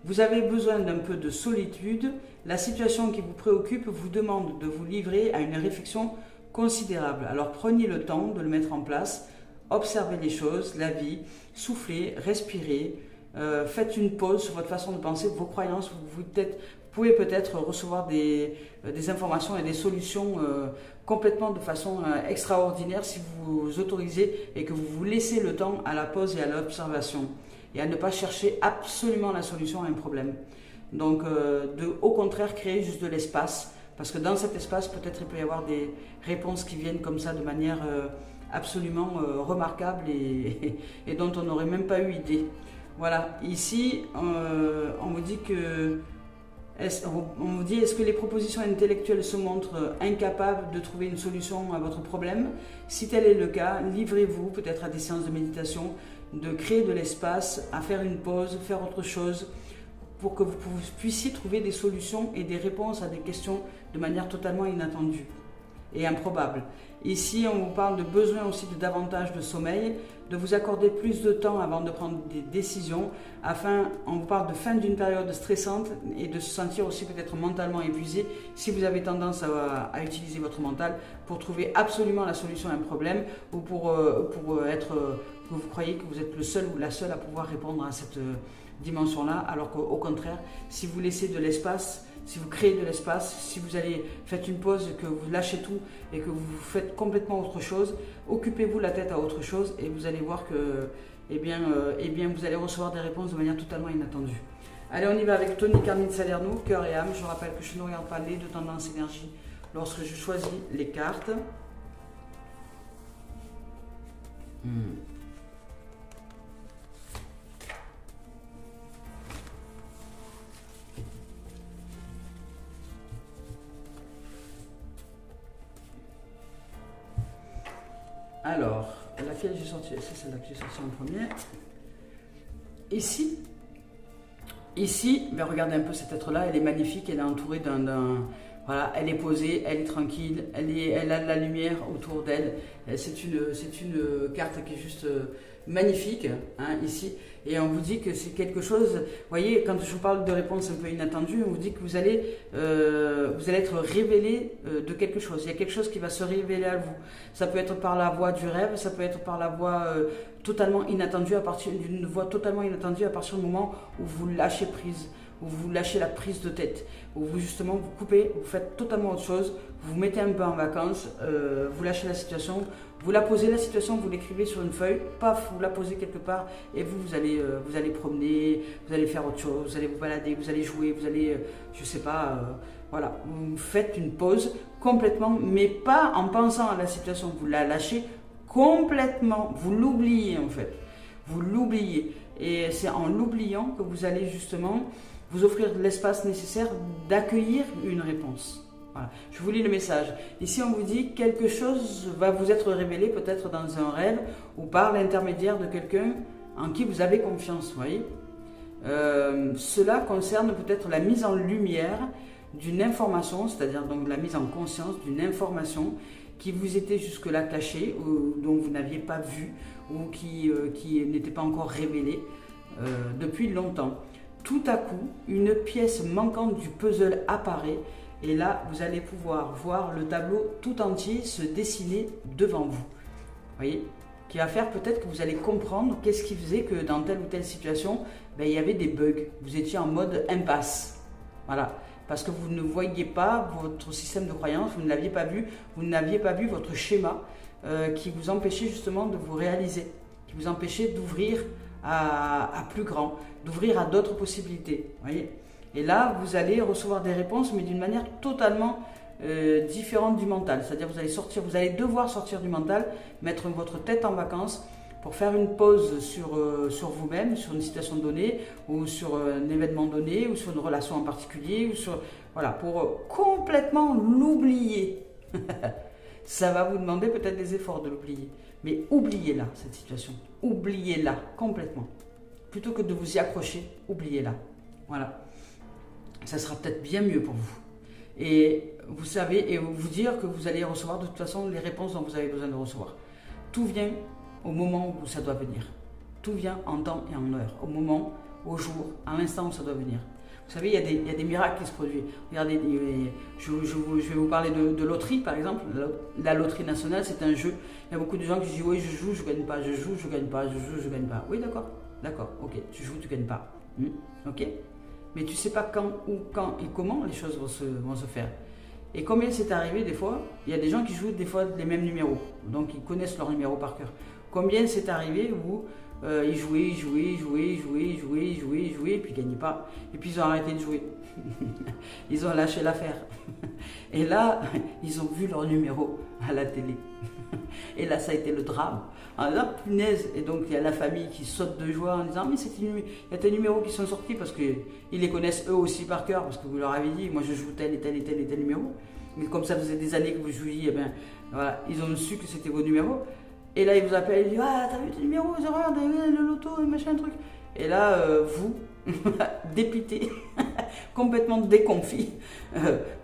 Vous avez besoin d'un peu de solitude. La situation qui vous préoccupe vous demande de vous livrer à une réflexion considérable. Alors prenez le temps de le mettre en place. Observez les choses, la vie, soufflez, respirez. Faites une pause sur votre façon de penser, vos croyances. Vous pouvez peut-être recevoir des informations et des solutions complètement de façon extraordinaire si vous vous autorisez et que vous vous laissez le temps à la pause et à l'observation et à ne pas chercher absolument la solution à un problème. Donc, au contraire, créer juste de l'espace, parce que dans cet espace, peut-être il peut y avoir des réponses qui viennent comme ça de manière absolument remarquable et dont on n'aurait même pas eu idée. Voilà, ici, on vous dit que est-ce que les propositions intellectuelles se montrent incapables de trouver une solution à votre problème? Si tel est le cas, livrez-vous peut-être à des séances de méditation, de créer de l'espace, à faire une pause, faire autre chose, pour que vous puissiez trouver des solutions et des réponses à des questions de manière totalement inattendue et improbable. Ici, on vous parle de besoin aussi de davantage de sommeil, de vous accorder plus de temps avant de prendre des décisions, on vous parle de fin d'une période stressante et de se sentir aussi peut-être mentalement épuisé si vous avez tendance à utiliser votre mental pour trouver absolument la solution à un problème ou pour que vous croyez que vous êtes le seul ou la seule à pouvoir répondre à cette dimension-là, alors qu'au contraire, si vous laissez de l'espace, si vous créez de l'espace, si vous faites une pause, que vous lâchez tout et que vous faites complètement autre chose, occupez-vous la tête à autre chose et vous allez voir que vous allez recevoir des réponses de manière totalement inattendue. Allez, on y va avec Tony Carmine Salerno, cœur et âme. Je rappelle que je ne regarde pas les deux tendances énergie lorsque je choisis les cartes. Alors, laquelle j'ai sorti? C'est celle-là que j'ai sortie en premier. Ici, ben regardez un peu cet être-là, elle est magnifique, elle est entourée voilà, elle est posée, elle est tranquille, elle a de la lumière autour d'elle. C'est une carte qui est juste magnifique, hein, ici. Et on vous dit que c'est quelque chose, vous voyez, quand je vous parle de réponse un peu inattendue, on vous dit que vous allez être révélé de quelque chose. Il y a quelque chose qui va se révéler à vous. Ça peut être par la voie du rêve, ça peut être par la voie totalement inattendue, d'une voie totalement inattendue à partir du moment où vous lâchez prise, où vous lâchez la prise de tête, où vous justement vous coupez, vous faites totalement autre chose, vous vous mettez un peu en vacances, vous lâchez la situation, vous la posez la situation, vous l'écrivez sur une feuille, paf, vous la posez quelque part et vous allez promener, vous allez faire autre chose, vous allez vous balader, vous allez jouer, vous allez, je sais pas, voilà, vous faites une pause complètement, mais pas en pensant à la situation, vous la lâchez complètement, vous l'oubliez en fait, vous l'oubliez et c'est en l'oubliant que vous allez justement vous offrir l'espace nécessaire d'accueillir une réponse. Voilà. Je vous lis le message. Ici, on vous dit quelque chose va vous être révélé peut-être dans un rêve ou par l'intermédiaire de quelqu'un en qui vous avez confiance. Vous voyez, cela concerne peut-être la mise en lumière d'une information, c'est-à-dire donc la mise en conscience d'une information qui vous était jusque-là cachée ou dont vous n'aviez pas vu ou qui n'était pas encore révélée depuis longtemps. Tout à coup, une pièce manquante du puzzle apparaît et là, vous allez pouvoir voir le tableau tout entier se dessiner devant vous. Vous voyez, qui va faire peut-être que vous allez comprendre qu'est-ce qui faisait que dans telle ou telle situation, il y avait des bugs. Vous étiez en mode impasse. Voilà. Parce que vous ne voyiez pas votre système de croyance, vous ne l'aviez pas vu, vous n'aviez pas vu votre schéma qui vous empêchait justement de vous réaliser, qui vous empêchait d'ouvrir à plus grand, d'ouvrir à d'autres possibilités. Voyez. Et là, vous allez recevoir des réponses, mais d'une manière totalement différente du mental. C'est-à-dire vous allez devoir sortir du mental, mettre votre tête en vacances pour faire une pause sur vous-même, sur une situation donnée, ou sur un événement donné, ou sur une relation en particulier, ou voilà, pour complètement l'oublier. Ça va vous demander peut-être des efforts de l'oublier. Mais oubliez-la, cette situation. Oubliez-la complètement. Plutôt que de vous y accrocher, oubliez-la. Voilà. Ça sera peut-être bien mieux pour vous. Et vous savez, et vous dire que vous allez recevoir de toute façon les réponses dont vous avez besoin de recevoir. Tout vient au moment où ça doit venir. Tout vient en temps et en heure, au moment, au jour, à l'instant où ça doit venir. Vous savez, il y a des miracles qui se produisent. Regardez, je vais vous parler de loterie, par exemple. La loterie nationale, c'est un jeu. Il y a beaucoup de gens qui disent, oui, je joue, je ne gagne pas, je joue, je ne gagne pas, je joue, je ne gagne pas. Oui, d'accord, ok, tu joues, tu ne gagnes pas. Ok. Mais tu ne sais pas quand, où, quand et comment les choses vont se faire. Et combien c'est arrivé des fois, il y a des gens qui jouent des fois les mêmes numéros. Donc, ils connaissent leur numéro par cœur. Combien c'est arrivé où ils jouaient, et puis ils ne gagnaient pas. Et puis ils ont arrêté de jouer. Ils ont lâché l'affaire. Et là, ils ont vu leur numéro à la télé. Et là, ça a été le drame. Alors là, punaise. Et donc, il y a la famille qui saute de joie en disant, mais il y a tes numéros qui sont sortis parce qu'ils les connaissent eux aussi par cœur, parce que vous leur avez dit, moi je joue tel et tel et tel et tel numéro. Mais comme ça faisait des années que vous jouiez, eh bien, voilà, ils ont su que c'était vos numéros. Et là, ils vous appellent, ils disent, ah, t'as vu tes numéros, regarde, le loto, machin, truc. Et là, vous, dépité, complètement déconfit,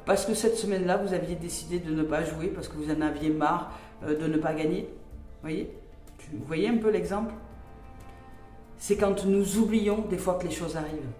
parce que cette semaine-là, vous aviez décidé de ne pas jouer, parce que vous en aviez marre de ne pas gagner. Vous voyez un peu l'exemple? C'est quand nous oublions des fois que les choses arrivent.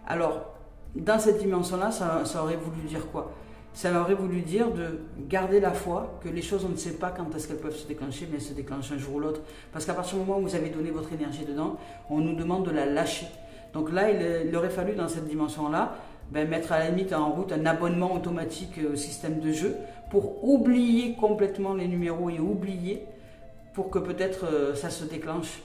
Alors, dans cette dimension-là, ça aurait voulu dire quoi? Ça aurait voulu dire de garder la foi, que les choses, on ne sait pas quand est-ce qu'elles peuvent se déclencher, mais elles se déclenchent un jour ou l'autre. Parce qu'à partir du moment où vous avez donné votre énergie dedans, on nous demande de la lâcher. Donc là, il aurait fallu, dans cette dimension-là, mettre à la limite en route un abonnement automatique au système de jeu pour oublier complètement les numéros et oublier pour que peut-être ça se déclenche.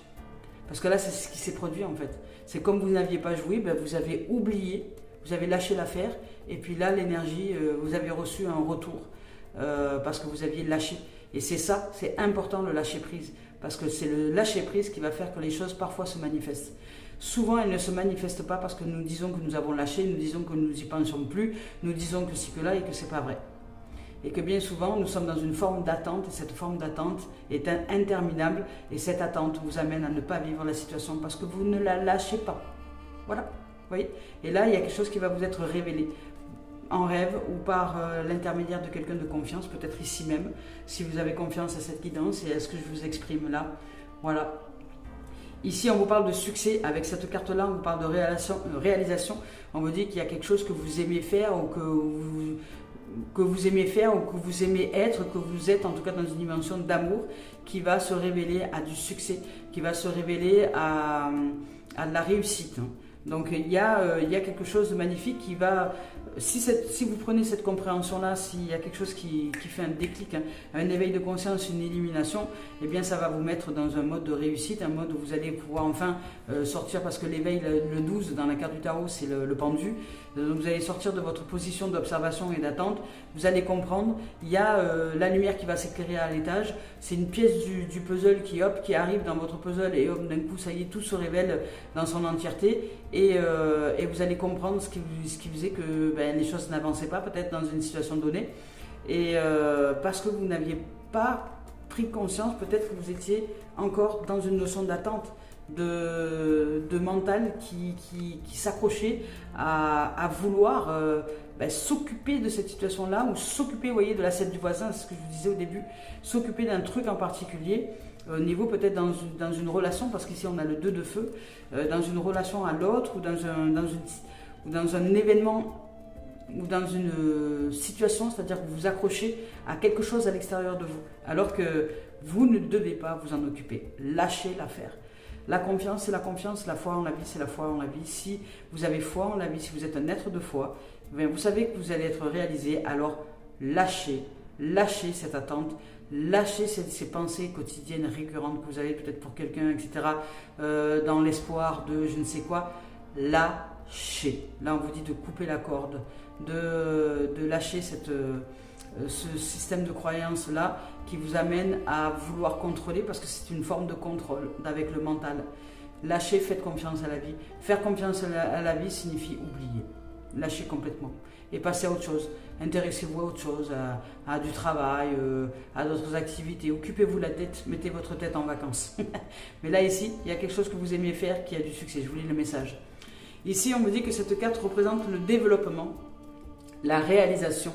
Parce que là, c'est ce qui s'est produit en fait. C'est comme vous n'aviez pas joué, vous avez oublié, vous avez lâché l'affaire, et puis là, l'énergie, vous avez reçu un retour parce que vous aviez lâché. Et c'est ça, c'est important le lâcher prise, parce que c'est le lâcher prise qui va faire que les choses parfois se manifestent. Souvent, elles ne se manifestent pas parce que nous disons que nous avons lâché, nous disons que nous n'y pensons plus, nous disons que ci, que là, et que c'est pas vrai. Et que bien souvent, nous sommes dans une forme d'attente, et cette forme d'attente est interminable, et cette attente vous amène à ne pas vivre la situation parce que vous ne la lâchez pas. Voilà, vous voyez. Et là, il y a quelque chose qui va vous être révélé en rêve ou par l'intermédiaire de quelqu'un de confiance, peut-être ici même, si vous avez confiance à cette guidance et à ce que je vous exprime là. Voilà. Ici, on vous parle de succès. Avec cette carte-là, on vous parle de réalisation. On vous dit qu'il y a quelque chose que vous aimez faire ou que vous aimez faire ou que vous aimez être, que vous êtes en tout cas dans une dimension d'amour qui va se révéler à du succès, qui va se révéler à de la réussite. Donc il y a quelque chose de magnifique qui va, si vous prenez cette compréhension-là, s'il y a quelque chose qui fait un déclic, un éveil de conscience, une illumination, eh bien ça va vous mettre dans un mode de réussite, un mode où vous allez pouvoir enfin sortir, parce que l'éveil, le 12 dans la carte du tarot, c'est le pendu. Donc vous allez sortir de votre position d'observation et d'attente, vous allez comprendre, il y a la lumière qui va s'éclairer à l'étage, c'est une pièce du puzzle qui arrive dans votre puzzle et hop, d'un coup ça y est, tout se révèle dans son entièreté et vous allez comprendre ce qui faisait que les choses n'avançaient pas peut-être dans une situation donnée et parce que vous n'aviez pas pris conscience, peut-être que vous étiez encore dans une notion d'attente, de mental qui s'accrochait à vouloir s'occuper de cette situation-là ou s'occuper, vous voyez, de l'assiette du voisin, c'est ce que je vous disais au début, s'occuper d'un truc en particulier, au niveau peut-être dans une relation, parce qu'ici on a le 2 de feu, dans une relation à l'autre ou dans un événement ou dans une situation, c'est-à-dire que vous vous accrochez à quelque chose à l'extérieur de vous, alors que vous ne devez pas vous en occuper. Lâchez l'affaire. La confiance, c'est la confiance. La foi en la vie, c'est la foi en la vie. Si vous avez foi en la vie, si vous êtes un être de foi, vous savez que vous allez être réalisé. Alors, lâchez cette attente, lâchez ces pensées quotidiennes récurrentes que vous avez peut-être pour quelqu'un, etc., dans l'espoir de je ne sais quoi. Lâchez. Là, on vous dit de couper la corde, de lâcher ce système de croyance-là qui vous amène à vouloir contrôler, parce que c'est une forme de contrôle avec le mental. Lâchez, faites confiance à la vie. Faire confiance à la vie signifie oublier. Lâchez complètement et passez à autre chose. Intéressez-vous à autre chose, à du travail, à d'autres activités. Occupez-vous la tête, mettez votre tête en vacances. Mais là, ici, il y a quelque chose que vous aimez faire qui a du succès. Je vous lis le message. Ici, on me dit que cette carte représente le développement, la réalisation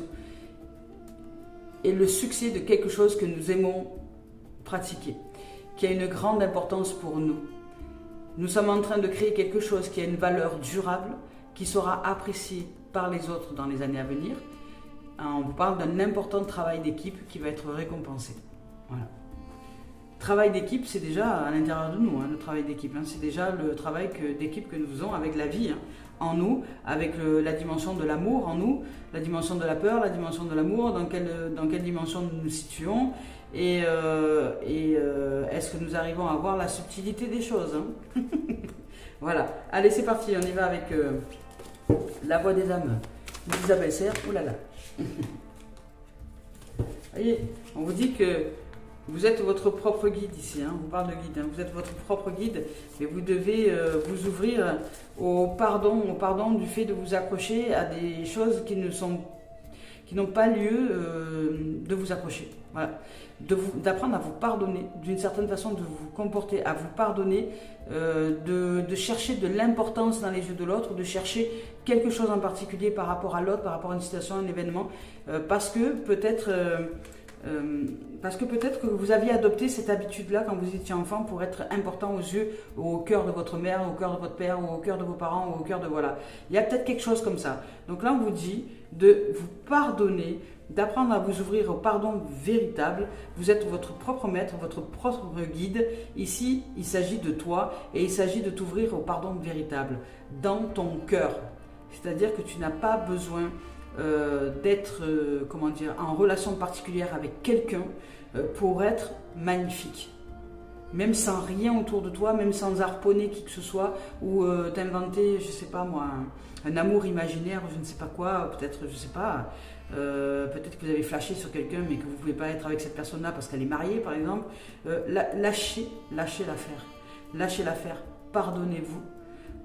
et le succès de quelque chose que nous aimons pratiquer, qui a une grande importance pour nous. Nous sommes en train de créer quelque chose qui a une valeur durable, qui sera apprécié par les autres dans les années à venir. On vous parle d'un important travail d'équipe qui va être récompensé. Voilà. Travail d'équipe, c'est déjà à l'intérieur de nous, le travail d'équipe. C'est déjà le travail d'équipe que nous faisons avec la vie en nous, avec la dimension de l'amour en nous, la dimension de la peur, la dimension de l'amour, dans quelle dimension nous nous situons, et est-ce que nous arrivons à voir la subtilité des choses. Voilà, allez c'est parti, on y va avec la voix des âmes d'Isabelle Serre. Ouh là là. Voyez, on vous dit que vous êtes votre propre guide ici, on vous parle de guide, vous êtes votre propre guide et vous devez vous ouvrir au pardon du fait de vous accrocher à des choses qui n'ont pas lieu de vous accrocher. Voilà. D'apprendre à vous pardonner, d'une certaine façon de vous comporter, à vous pardonner, de chercher de l'importance dans les yeux de l'autre, de chercher quelque chose en particulier par rapport à l'autre, par rapport à une situation, un événement, parce que peut-être que vous aviez adopté cette habitude-là quand vous étiez enfant pour être important aux yeux, au cœur de votre mère, au cœur de votre père, ou au cœur de vos parents, ou au cœur de voilà. Il y a peut-être quelque chose comme ça. Donc là, on vous dit de vous pardonner, d'apprendre à vous ouvrir au pardon véritable. Vous êtes votre propre maître, votre propre guide. Ici, il s'agit de toi et il s'agit de t'ouvrir au pardon véritable dans ton cœur. C'est-à-dire que tu n'as pas besoin d'être en relation particulière avec quelqu'un pour être magnifique. Même sans rien autour de toi, même sans harponner qui que ce soit, ou t'inventer, je sais pas moi, un amour imaginaire, ou je ne sais pas quoi, peut-être, je sais pas, peut-être que vous avez flashé sur quelqu'un, mais que vous ne pouvez pas être avec cette personne-là parce qu'elle est mariée, par exemple. Lâchez l'affaire. Lâchez l'affaire. Pardonnez-vous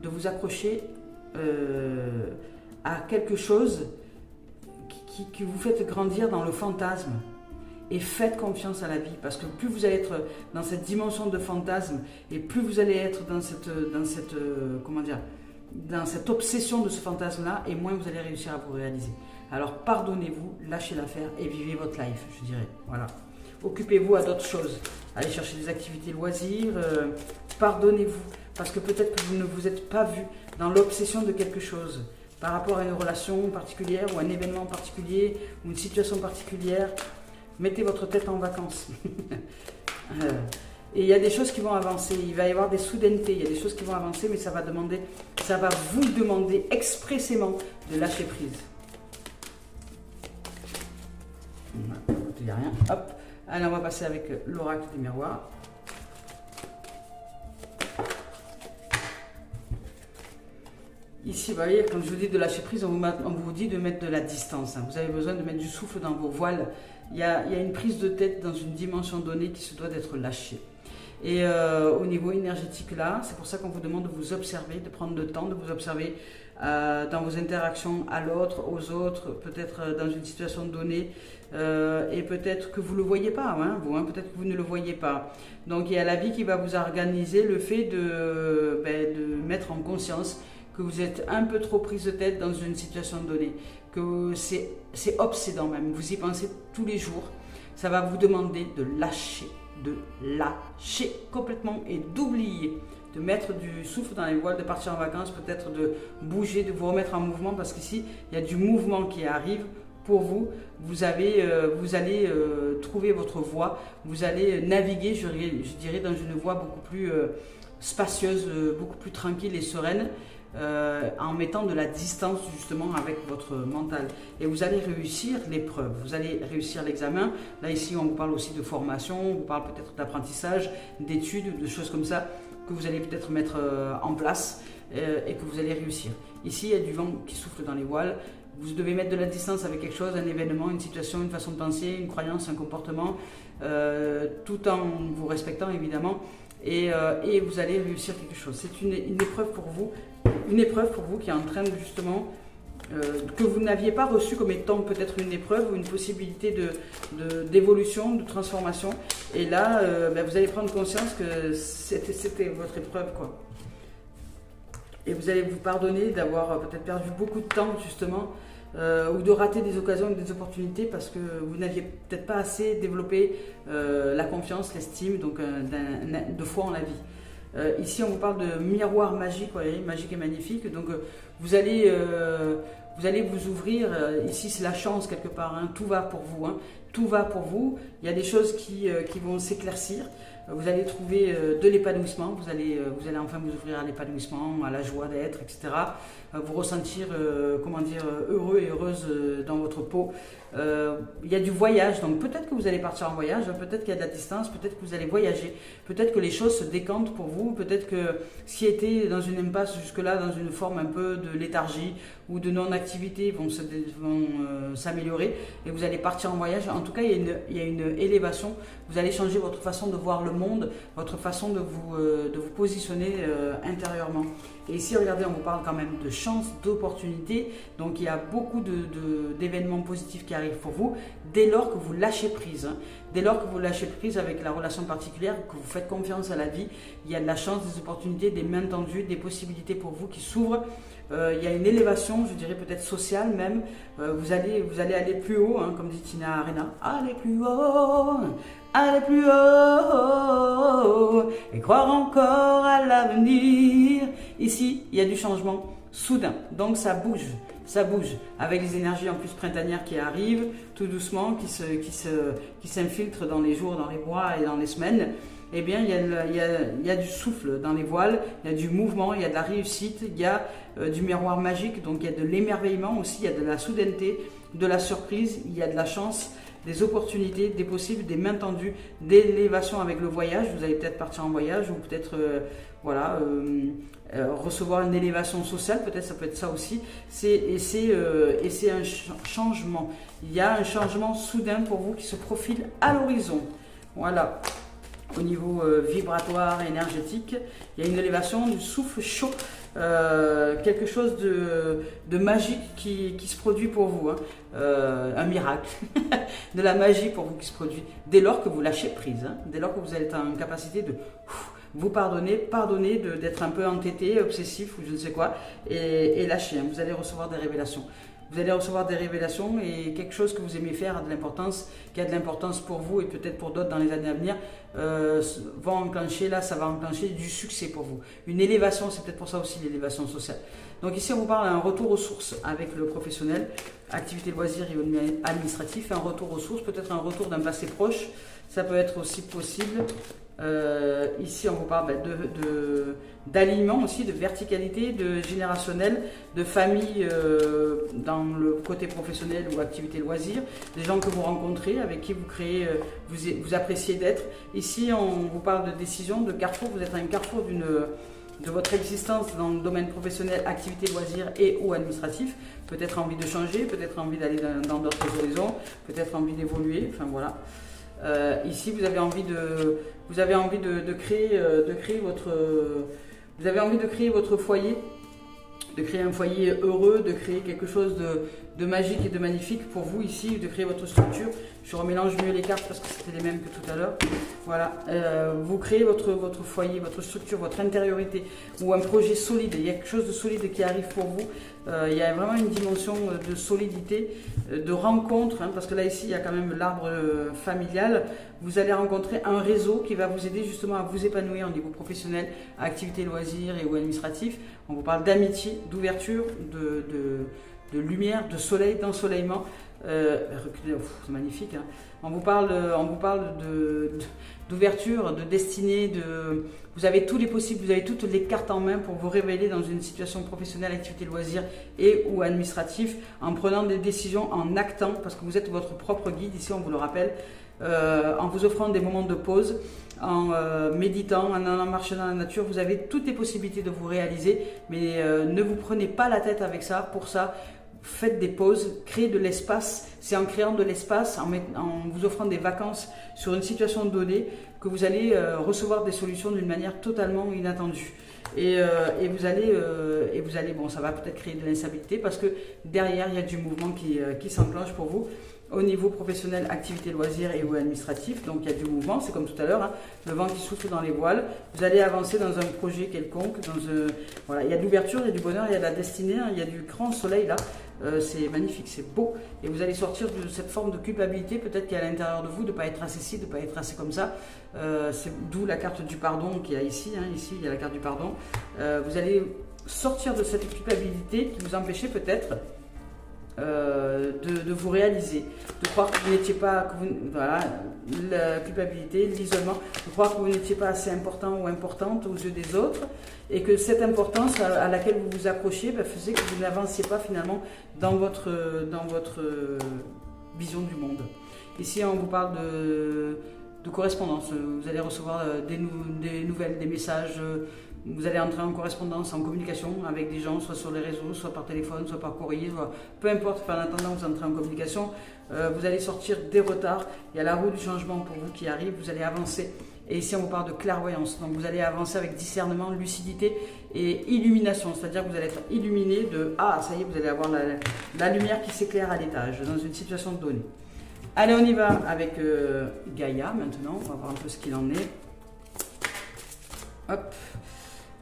de vous accrocher à quelque chose qui vous fait grandir dans le fantasme. Et faites confiance à la vie, parce que plus vous allez être dans cette dimension de fantasme, et plus vous allez être dans cette obsession de ce fantasme-là, et moins vous allez réussir à vous réaliser. Alors pardonnez-vous, lâchez l'affaire et vivez votre life, je dirais. Voilà. Occupez-vous à d'autres choses. Allez chercher des activités loisirs. Pardonnez-vous, parce que peut-être que vous ne vous êtes pas vu dans l'obsession de quelque chose, par rapport à une relation particulière, ou un événement particulier, ou une situation particulière. Mettez votre tête en vacances. Et il y a des choses qui vont avancer. Il va y avoir des soudainetés. Il y a des choses qui vont avancer, mais ça va vous demander expressément de lâcher prise. Il n'y a rien. Hop. Allez, on va passer avec l'oracle des miroirs. Ici, vous voyez, quand je vous dis de lâcher prise, on vous dit de mettre de la distance. Vous avez besoin de mettre du souffle dans vos voiles. Il y a une prise de tête dans une dimension donnée qui se doit d'être lâchée. Et au niveau énergétique là, c'est pour ça qu'on vous demande de vous observer, de prendre le temps de vous observer dans vos interactions à l'autre, aux autres, peut-être dans une situation donnée, et peut-être que vous ne le voyez pas, peut-être que vous ne le voyez pas. Donc il y a la vie qui va vous organiser le fait de mettre en conscience que vous êtes un peu trop prise de tête dans une situation donnée, que c'est obsédant même, vous y pensez tous les jours. Ça va vous demander de lâcher complètement et d'oublier, de mettre du souffle dans les voiles, de partir en vacances, peut-être de bouger, de vous remettre en mouvement, parce qu'ici, il y a du mouvement qui arrive pour vous. Vous allez trouver votre voie, vous allez naviguer, je dirais, dans une voie beaucoup plus spacieuse, beaucoup plus tranquille et sereine, en mettant de la distance justement avec votre mental, et vous allez réussir l'épreuve, vous allez réussir l'examen. Là ici on vous parle aussi de formation, on vous parle peut-être d'apprentissage, d'études, de choses comme ça que vous allez peut-être mettre en place et que vous allez réussir. Ici il y a du vent qui souffle dans les voiles, vous devez mettre de la distance avec quelque chose, un événement, une situation, une façon de penser, une croyance, un comportement, tout en vous respectant évidemment, et vous allez réussir quelque chose. C'est une épreuve pour vous. Une épreuve pour vous qui est en train de justement, que vous n'aviez pas reçu comme étant peut-être une épreuve ou une possibilité d'évolution, de transformation. Et là, vous allez prendre conscience que c'était votre épreuve, quoi. Et vous allez vous pardonner d'avoir peut-être perdu beaucoup de temps justement, ou de rater des occasions et des opportunités parce que vous n'aviez peut-être pas assez développé la confiance, l'estime, donc de foi en la vie. Ici, on vous parle de miroir magique, voyez, magique et magnifique. Donc, vous allez vous ouvrir. Ici, c'est la chance quelque part. Hein. Tout va pour vous. Hein. Tout va pour vous. Il y a des choses qui vont s'éclaircir. Vous allez trouver de l'épanouissement. Vous allez enfin vous ouvrir à l'épanouissement, à la joie d'être, etc. Vous ressentir, comment dire, heureux et heureuse dans votre peau. Il y a du voyage, donc peut-être que vous allez partir en voyage, peut-être qu'il y a de la distance, peut-être que vous allez voyager, peut-être que les choses se décantent pour vous, peut-être que ce qui était dans une impasse jusque-là, dans une forme un peu de léthargie ou de non-activité vont s'améliorer et vous allez partir en voyage. En tout cas, il y a une élévation, vous allez changer votre façon de voir le monde, votre façon de vous positionner intérieurement. Et ici, regardez, on vous parle quand même de chance, d'opportunités. Donc, il y a beaucoup d'événements positifs qui arrivent pour vous dès lors que vous lâchez prise. Hein. Dès lors que vous lâchez prise avec la relation particulière, que vous faites confiance à la vie, il y a de la chance, des opportunités, des mains tendues, des possibilités pour vous qui s'ouvrent. Il y a une élévation, je dirais peut-être sociale même. Vous allez aller plus haut, hein, comme dit Tina Arena. Allez plus haut, et croire encore à l'avenir. Ici, il y a du changement soudain, donc ça bouge, avec les énergies en plus printanières qui arrivent, tout doucement, qui s'infiltrent dans les jours, dans les mois et dans les semaines. Eh bien, il y a du souffle dans les voiles, il y a du mouvement, il y a de la réussite, il y a du miroir magique, donc il y a de l'émerveillement aussi, il y a de la soudaineté, de la surprise, il y a de la chance, des opportunités, des possibles, des mains tendues, des élévations avec le voyage. Vous allez peut-être partir en voyage ou peut-être recevoir une élévation sociale, peut-être ça peut être ça aussi. Et c'est un changement. Il y a un changement soudain pour vous qui se profile à l'horizon. Voilà. Au niveau vibratoire, énergétique, il y a une élévation du souffle chaud, quelque chose de magique qui se produit pour vous, hein. Un miracle, de la magie pour vous qui se produit, dès lors que vous lâchez prise, hein. Dès lors que vous êtes en capacité de vous pardonner d'être un peu entêté, obsessif ou je ne sais quoi, et lâcher, hein. Vous allez recevoir des révélations. Vous allez recevoir des révélations et quelque chose que vous aimez faire qui a de l'importance pour vous et peut-être pour d'autres dans les années à venir, va enclencher, là ça va enclencher du succès pour vous. Une élévation, c'est peut-être pour ça aussi l'élévation sociale. Donc ici on vous parle d'un retour aux sources avec le professionnel, activité loisirs et administratif, un retour aux sources, peut-être un retour d'un passé proche, ça peut être aussi possible. Ici on vous parle d'alignement aussi, de verticalité, de générationnel, de famille dans le côté professionnel ou activité loisir, des gens que vous rencontrez, avec qui vous créez, vous appréciez d'être. Ici on vous parle de décision, de carrefour, vous êtes à un carrefour de votre existence dans le domaine professionnel, activité loisir et ou administratif, peut-être envie de changer, peut-être envie d'aller dans d'autres horizons, peut-être envie d'évoluer, enfin voilà. Ici vous avez envie de créer votre foyer, de créer un foyer heureux, de créer quelque chose de magique et de magnifique pour vous ici, de créer votre structure. Je remélange mieux les cartes parce que c'était les mêmes que tout à l'heure. Voilà, vous créez votre foyer, votre structure, votre intériorité ou un projet solide. Il y a quelque chose de solide qui arrive pour vous. Il y a vraiment une dimension de solidité, de rencontre, hein, parce que là ici il y a quand même l'arbre familial. Vous allez rencontrer un réseau qui va vous aider justement à vous épanouir au niveau professionnel, activité loisirs et ou administratif. On vous parle d'amitié, d'ouverture, de lumière, de soleil, d'ensoleillement. C'est magnifique, hein. On vous parle d'ouverture, de destinée, vous avez tous les possibles, vous avez toutes les cartes en main pour vous révéler dans une situation professionnelle, activité loisir et ou administratif, en prenant des décisions, en actant, parce que vous êtes votre propre guide, ici on vous le rappelle, en vous offrant des moments de pause, en méditant, en allant marcher dans la nature. Vous avez toutes les possibilités de vous réaliser, mais ne vous prenez pas la tête avec ça. Pour ça, faites des pauses, créez de l'espace. C'est en créant de l'espace, en vous offrant des vacances sur une situation donnée, que vous allez recevoir des solutions d'une manière totalement inattendue. Et vous allez, bon, ça va peut-être créer de l'instabilité parce que derrière, il y a du mouvement qui s'enclenche pour vous. Au niveau professionnel, activité loisirs et ou administratif, donc il y a du mouvement, c'est comme tout à l'heure, hein, le vent qui souffle dans les voiles, vous allez avancer dans un projet quelconque, voilà, il y a de l'ouverture, il y a du bonheur, il y a de la destinée, hein, il y a du grand soleil là, c'est magnifique, c'est beau. Et vous allez sortir de cette forme de culpabilité, peut-être qu'il y a à l'intérieur de vous, de ne pas être assez ci, de ne pas être assez comme ça. C'est d'où la carte du pardon qu'il y a ici. Ici, il y a la carte du pardon. Vous allez sortir de cette culpabilité qui vous empêchait peut-être de vous réaliser, de croire que vous n'étiez pas, voilà, la culpabilité, l'isolement, de croire que vous n'étiez pas assez important ou importante aux yeux des autres, et que cette importance à laquelle vous vous accrochiez faisait que vous n'avanciez pas finalement dans votre vision du monde. Ici, on vous parle de correspondance. Vous allez recevoir des nouvelles, des messages. Vous allez entrer en correspondance, en communication avec des gens, soit sur les réseaux, soit par téléphone, soit par courrier, peu importe. En attendant, vous entrez en communication. Vous allez sortir des retards. Il y a la roue du changement pour vous qui arrive. Vous allez avancer. Et ici, on vous parle de clairvoyance. Donc, vous allez avancer avec discernement, lucidité et illumination. C'est-à-dire que vous allez être illuminé de « Ah, ça y est, vous allez avoir la lumière qui s'éclaire à l'étage dans une situation donnée. » Allez, on y va avec Gaïa maintenant. On va voir un peu ce qu'il en est. Hop.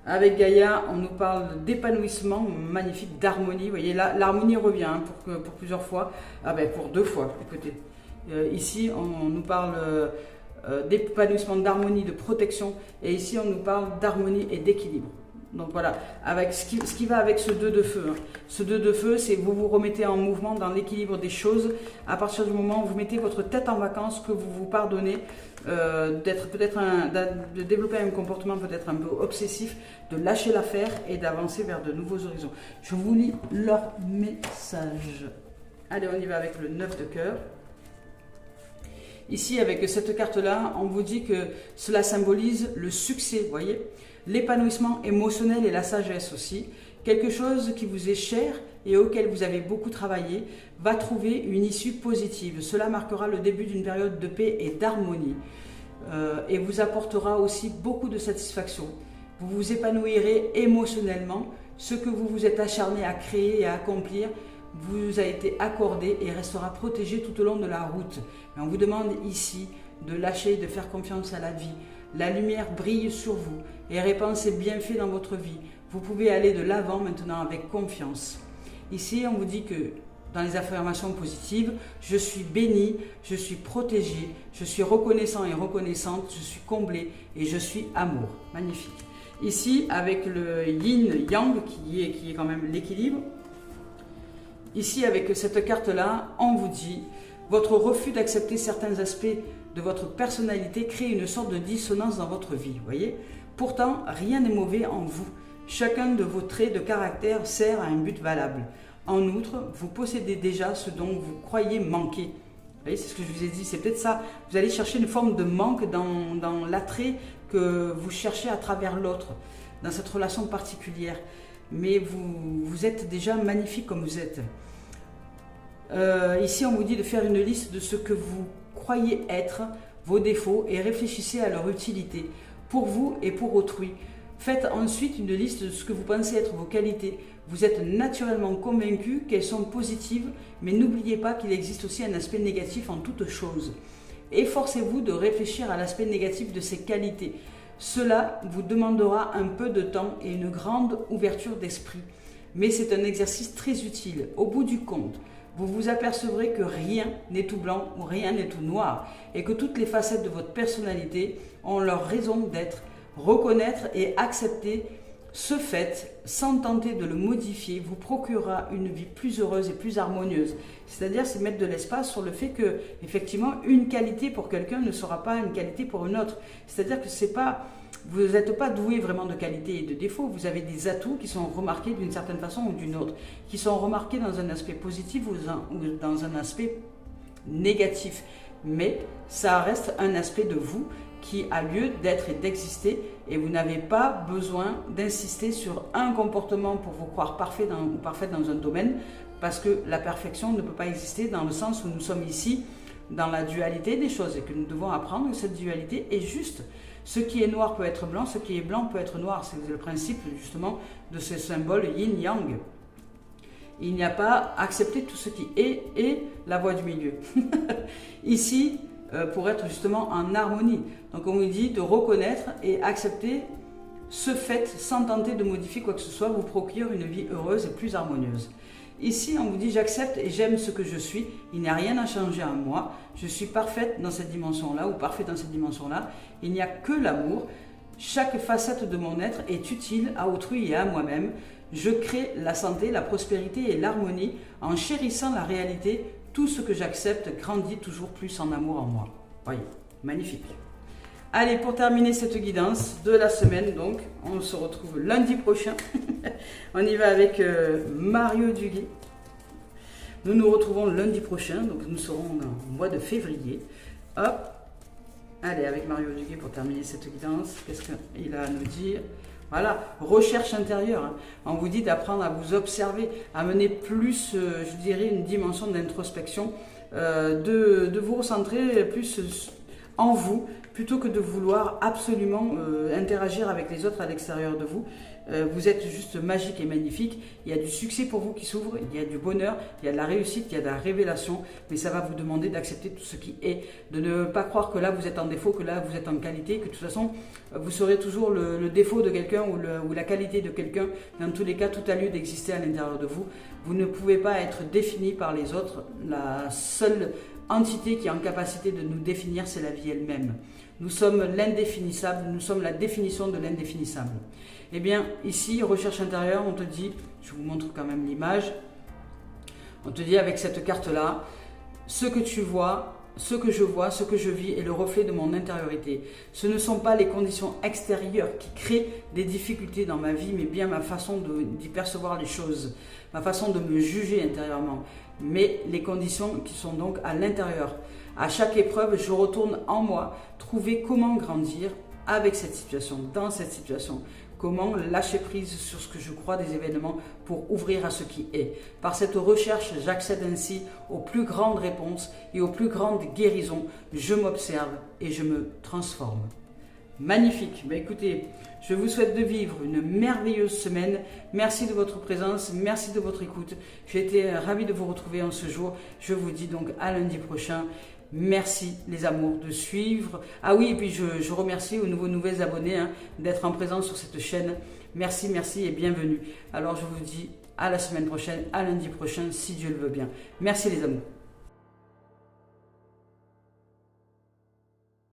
Avec Gaïa, on nous parle d'épanouissement magnifique, d'harmonie. Vous voyez, là, l'harmonie revient pour plusieurs fois. Pour 2 fois, écoutez. Ici, on nous parle d'épanouissement, d'harmonie, de protection. Et ici, on nous parle d'harmonie et d'équilibre. Donc voilà, avec ce qui va avec ce 2 de feu. Ce 2 de feu, c'est vous vous remettez en mouvement dans l'équilibre des choses. À partir du moment où vous mettez votre tête en vacances, que vous vous pardonnez de développer un comportement peut-être un peu obsessif, de lâcher l'affaire et d'avancer vers de nouveaux horizons. Je vous lis leur message. Allez, on y va avec le 9 de cœur. Ici, avec cette carte-là, on vous dit que cela symbolise le succès, vous voyez, l'épanouissement émotionnel et la sagesse aussi. Quelque chose qui vous est cher et auquel vous avez beaucoup travaillé va trouver une issue positive. Cela marquera le début d'une période de paix et d'harmonie et vous apportera aussi beaucoup de satisfaction. Vous vous épanouirez émotionnellement. Ce que vous vous êtes acharné à créer et à accomplir vous a été accordé et restera protégé tout au long de la route. Mais on vous demande ici de lâcher, de faire confiance à la vie. La lumière brille sur vous et répand ses bienfaits dans votre vie. Vous pouvez aller de l'avant maintenant avec confiance. Ici, on vous dit que dans les affirmations positives, je suis béni, je suis protégé, je suis reconnaissant et reconnaissante, je suis comblé et je suis amour. Magnifique. Ici, avec le yin-yang qui est quand même l'équilibre. Ici, avec cette carte-là, on vous dit votre refus d'accepter certains aspects de votre personnalité crée une sorte de dissonance dans votre vie. Voyez. Pourtant, rien n'est mauvais en vous. Chacun de vos traits de caractère sert à un but valable. En outre, vous possédez déjà ce dont vous croyez manquer. Vous voyez, c'est ce que je vous ai dit, c'est peut-être ça. Vous allez chercher une forme de manque dans l'attrait que vous cherchez à travers l'autre, dans cette relation particulière. Mais vous êtes déjà magnifique comme vous êtes. Ici, on vous dit de faire une liste de ce que vous croyez être, vos défauts, et réfléchissez à leur utilité, pour vous et pour autrui. Faites ensuite une liste de ce que vous pensez être vos qualités. Vous êtes naturellement convaincu qu'elles sont positives, mais n'oubliez pas qu'il existe aussi un aspect négatif en toute chose. Efforcez-vous de réfléchir à l'aspect négatif de ces qualités. Cela vous demandera un peu de temps et une grande ouverture d'esprit. Mais c'est un exercice très utile. Au bout du compte, vous vous apercevrez que rien n'est tout blanc ou rien n'est tout noir et que toutes les facettes de votre personnalité ont leur raison d'être. Reconnaître et accepter ce fait sans tenter de le modifier vous procurera une vie plus heureuse et plus harmonieuse. C'est-à-dire, c'est mettre de l'espace sur le fait que, effectivement, une qualité pour quelqu'un ne sera pas une qualité pour une autre. C'est-à-dire que c'est pas, vous n'êtes pas doué vraiment de qualité et de défaut. Vous avez des atouts qui sont remarqués d'une certaine façon ou d'une autre, qui sont remarqués dans un aspect positif ou dans un aspect négatif. Mais ça reste un aspect de vous qui a lieu d'être et d'exister, et vous n'avez pas besoin d'insister sur un comportement pour vous croire parfait ou parfaite dans un domaine, parce que la perfection ne peut pas exister dans le sens où nous sommes ici dans la dualité des choses et que nous devons apprendre que cette dualité est juste. Ce qui est noir peut être blanc, ce qui est blanc peut être noir. C'est le principe justement de ce symbole yin-yang. Il n'y a pas accepter tout ce qui est et la voie du milieu. Ici, pour être justement en harmonie. Donc on vous dit de reconnaître et accepter ce fait sans tenter de modifier quoi que ce soit vous procure une vie heureuse et plus harmonieuse. Ici, on vous dit j'accepte et j'aime ce que je suis. Il n'y a rien à changer en moi. Je suis parfaite dans cette dimension-là ou parfait dans cette dimension-là. Il n'y a que l'amour. Chaque facette de mon être est utile à autrui et à moi-même. Je crée la santé, la prospérité et l'harmonie en chérissant la réalité. Tout ce que j'accepte grandit toujours plus en amour en moi. Voyez, magnifique. Allez, pour terminer cette guidance de la semaine, donc, on se retrouve lundi prochain. On y va avec Mario Duguay. Nous nous retrouvons lundi prochain, donc nous serons au mois de février. Hop, allez, avec Mario Duguay pour terminer cette guidance. Qu'est-ce qu'il a à nous dire? Voilà, recherche intérieure. Hein. On vous dit d'apprendre à vous observer, à mener plus, je dirais, une dimension d'introspection, de vous recentrer plus en vous, plutôt que de vouloir absolument interagir avec les autres à l'extérieur de vous. Vous êtes juste magique et magnifique. Il y a du succès pour vous qui s'ouvre, il y a du bonheur, il y a de la réussite, il y a de la révélation, mais ça va vous demander d'accepter tout ce qui est, de ne pas croire que là vous êtes en défaut, que là vous êtes en qualité, que de toute façon vous serez toujours le défaut de quelqu'un ou la qualité de quelqu'un. Dans tous les cas, tout a lieu d'exister à l'intérieur de vous. Vous ne pouvez pas être défini par les autres. La seule entité qui est en capacité de nous définir, c'est la vie elle-même. Nous sommes l'indéfinissable, nous sommes la définition de l'indéfinissable. Eh bien, ici, recherche intérieure, on te dit, je vous montre quand même l'image, on te dit avec cette carte-là, ce que tu vois, ce que je vois, ce que je vis est le reflet de mon intériorité. Ce ne sont pas les conditions extérieures qui créent des difficultés dans ma vie, mais bien ma façon d'y percevoir les choses, ma façon de me juger intérieurement, mais les conditions qui sont donc à l'intérieur. À chaque épreuve, je retourne en moi, trouver comment grandir avec cette situation, dans cette situation. Comment lâcher prise sur ce que je crois des événements pour ouvrir à ce qui est. Par cette recherche, j'accède ainsi aux plus grandes réponses et aux plus grandes guérisons. Je m'observe et je me transforme. Magnifique. Ben écoutez, je vous souhaite de vivre une merveilleuse semaine. Merci de votre présence, merci de votre écoute. J'ai été ravie de vous retrouver en ce jour. Je vous dis donc à lundi prochain. Merci les amours de suivre. Ah oui, et puis je remercie aux nouvelles abonnés d'être en présence sur cette chaîne. Merci, merci et bienvenue. Alors je vous dis à la semaine prochaine, à lundi prochain, si Dieu le veut bien. Merci les amours.